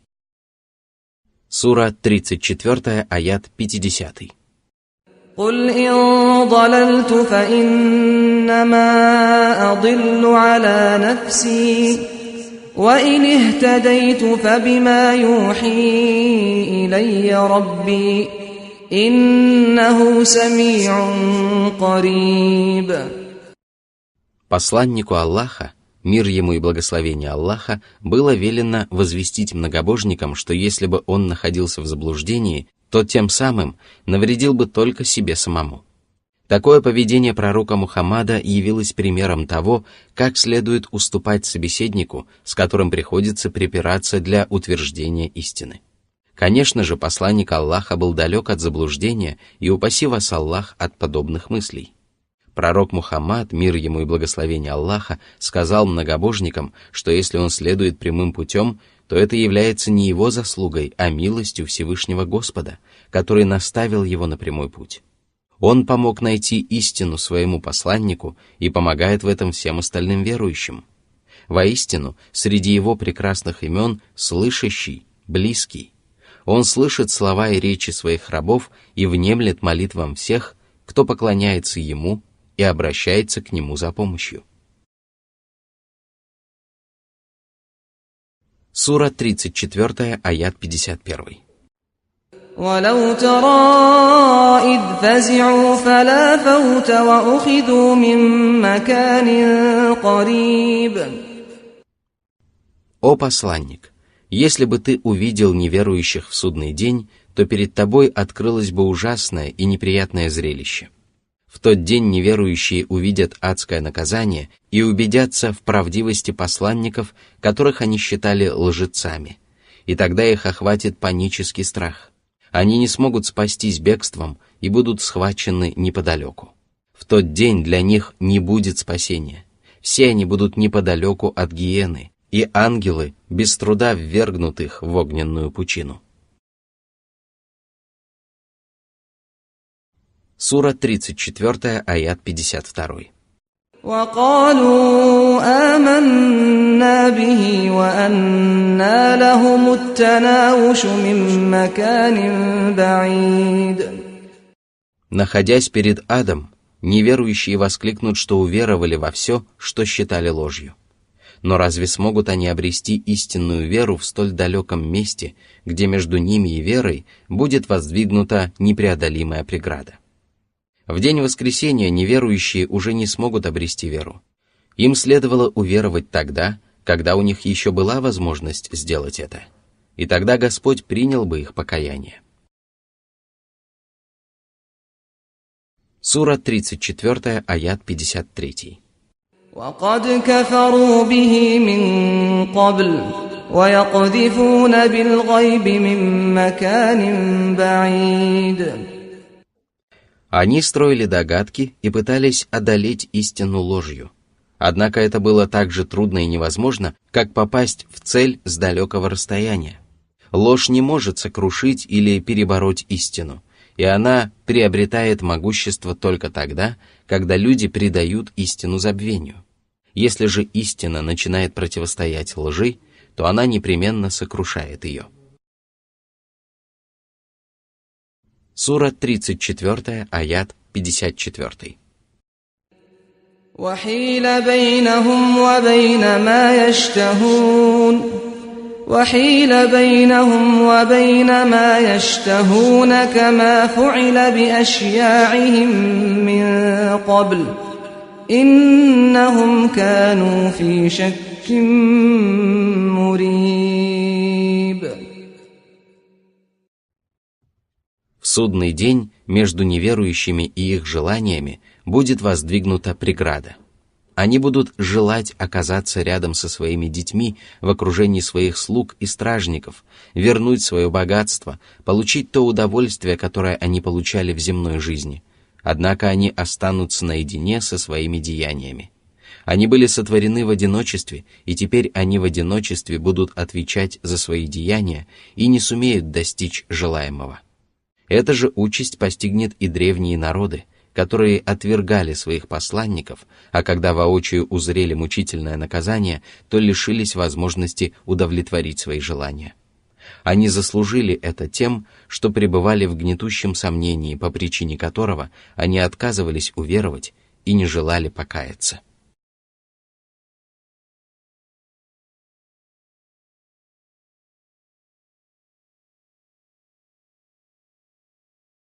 Speaker 1: Сура 34, аят 50.
Speaker 2: قل إن ضللت فإنما أضل على نفسي وإن اهتديت فبما يوحي إلي ربي إنه سميع قريب.
Speaker 1: Посланнику Аллаха, мир ему и благословение Аллаха, было велено возвестить многобожникам, что если бы он находился в заблуждении, то тем самым навредил бы только себе самому. Такое поведение пророка Мухаммада явилось примером того, как следует уступать собеседнику, с которым приходится припираться для утверждения истины. Конечно же, посланник Аллаха был далек от заблуждения, и упаси вас Аллах от подобных мыслей. Пророк Мухаммад, мир ему и благословение Аллаха, сказал многобожникам, что если он следует прямым путем, то это является не его заслугой, а милостью Всевышнего Господа, который наставил его на прямой путь. Он помог найти истину своему посланнику и помогает в этом всем остальным верующим. Воистину, среди его прекрасных имен слышащий, близкий. Он слышит слова и речи своих рабов и внемлет молитвам всех, кто поклоняется ему и обращается к нему за помощью. Сура 34, аят 51.
Speaker 2: وَلَوْ تَرَى إِذْ فَزِعُوا فَلَا فَوْتَ وَأُخِذُوا مِنْ مَكَانٍ قَرِيبٍ.
Speaker 1: О посланник, если бы ты увидел неверующих в судный день, то перед тобой открылось бы ужасное и неприятное зрелище. В тот день неверующие увидят адское наказание и убедятся в правдивости посланников, которых они считали лжецами, и тогда их охватит панический страх. Они не смогут спастись бегством и будут схвачены неподалеку. В тот день для них не будет спасения. Все они будут неподалеку от гиены, и ангелы без труда ввергнут их в огненную пучину. Сура 34, аят 52.
Speaker 2: وَقَالُوا آمَنَّا بِهِ وَأَنَّى لَهُمُ التَّنَاوُشُ مِنْ مَكَانٍ بَعِيدٍ.
Speaker 1: Находясь перед адом, неверующие воскликнут, что уверовали во все, что считали ложью. Но разве смогут они обрести истинную веру в столь далеком месте, где между ними и верой будет воздвигнута непреодолимая преграда? В день воскресения неверующие уже не смогут обрести веру. Им следовало уверовать тогда, когда у них еще была возможность сделать это. И тогда Господь принял бы их покаяние. Сура 34, аят 53.
Speaker 2: وَقَدْ كَفَرُوا بِهِ مِنْ قَبْلُ وَيَقْذِفُونَ بِالْغَيْبِ مِنْ مَكَانٍ بَعِيدٍ.
Speaker 1: Они строили догадки и пытались одолеть истину ложью. Однако это было так же трудно и невозможно, как попасть в цель с далекого расстояния. Ложь не может сокрушить или перебороть истину, и она приобретает могущество только тогда, когда люди предают истину забвению. Если же истина начинает противостоять лжи, то она непременно сокрушает ее. Сура 34, аят 54.
Speaker 2: وَحِيلَ بَيْنَهُمْ وَبَيْنَ مَا يَشْتَهُونَ كَمَا فُعِلَ بِأَشْيَاعِهِمْ مِنْ قَبْلُ إِنَّهُمْ كَانُوا فِي شَكٍّ مُرِيبٍ.
Speaker 1: В судный день между неверующими и их желаниями будет воздвигнута преграда. Они будут желать оказаться рядом со своими детьми в окружении своих слуг и стражников, вернуть свое богатство, получить то удовольствие, которое они получали в земной жизни. Однако они останутся наедине со своими деяниями. Они были сотворены в одиночестве, и теперь они в одиночестве будут отвечать за свои деяния и не сумеют достичь желаемого. Эта же участь постигнет и древние народы, которые отвергали своих посланников, а когда воочию узрели мучительное наказание, то лишились возможности удовлетворить свои желания. Они заслужили это тем, что пребывали в гнетущем сомнении, по причине которого они отказывались уверовать и не желали покаяться.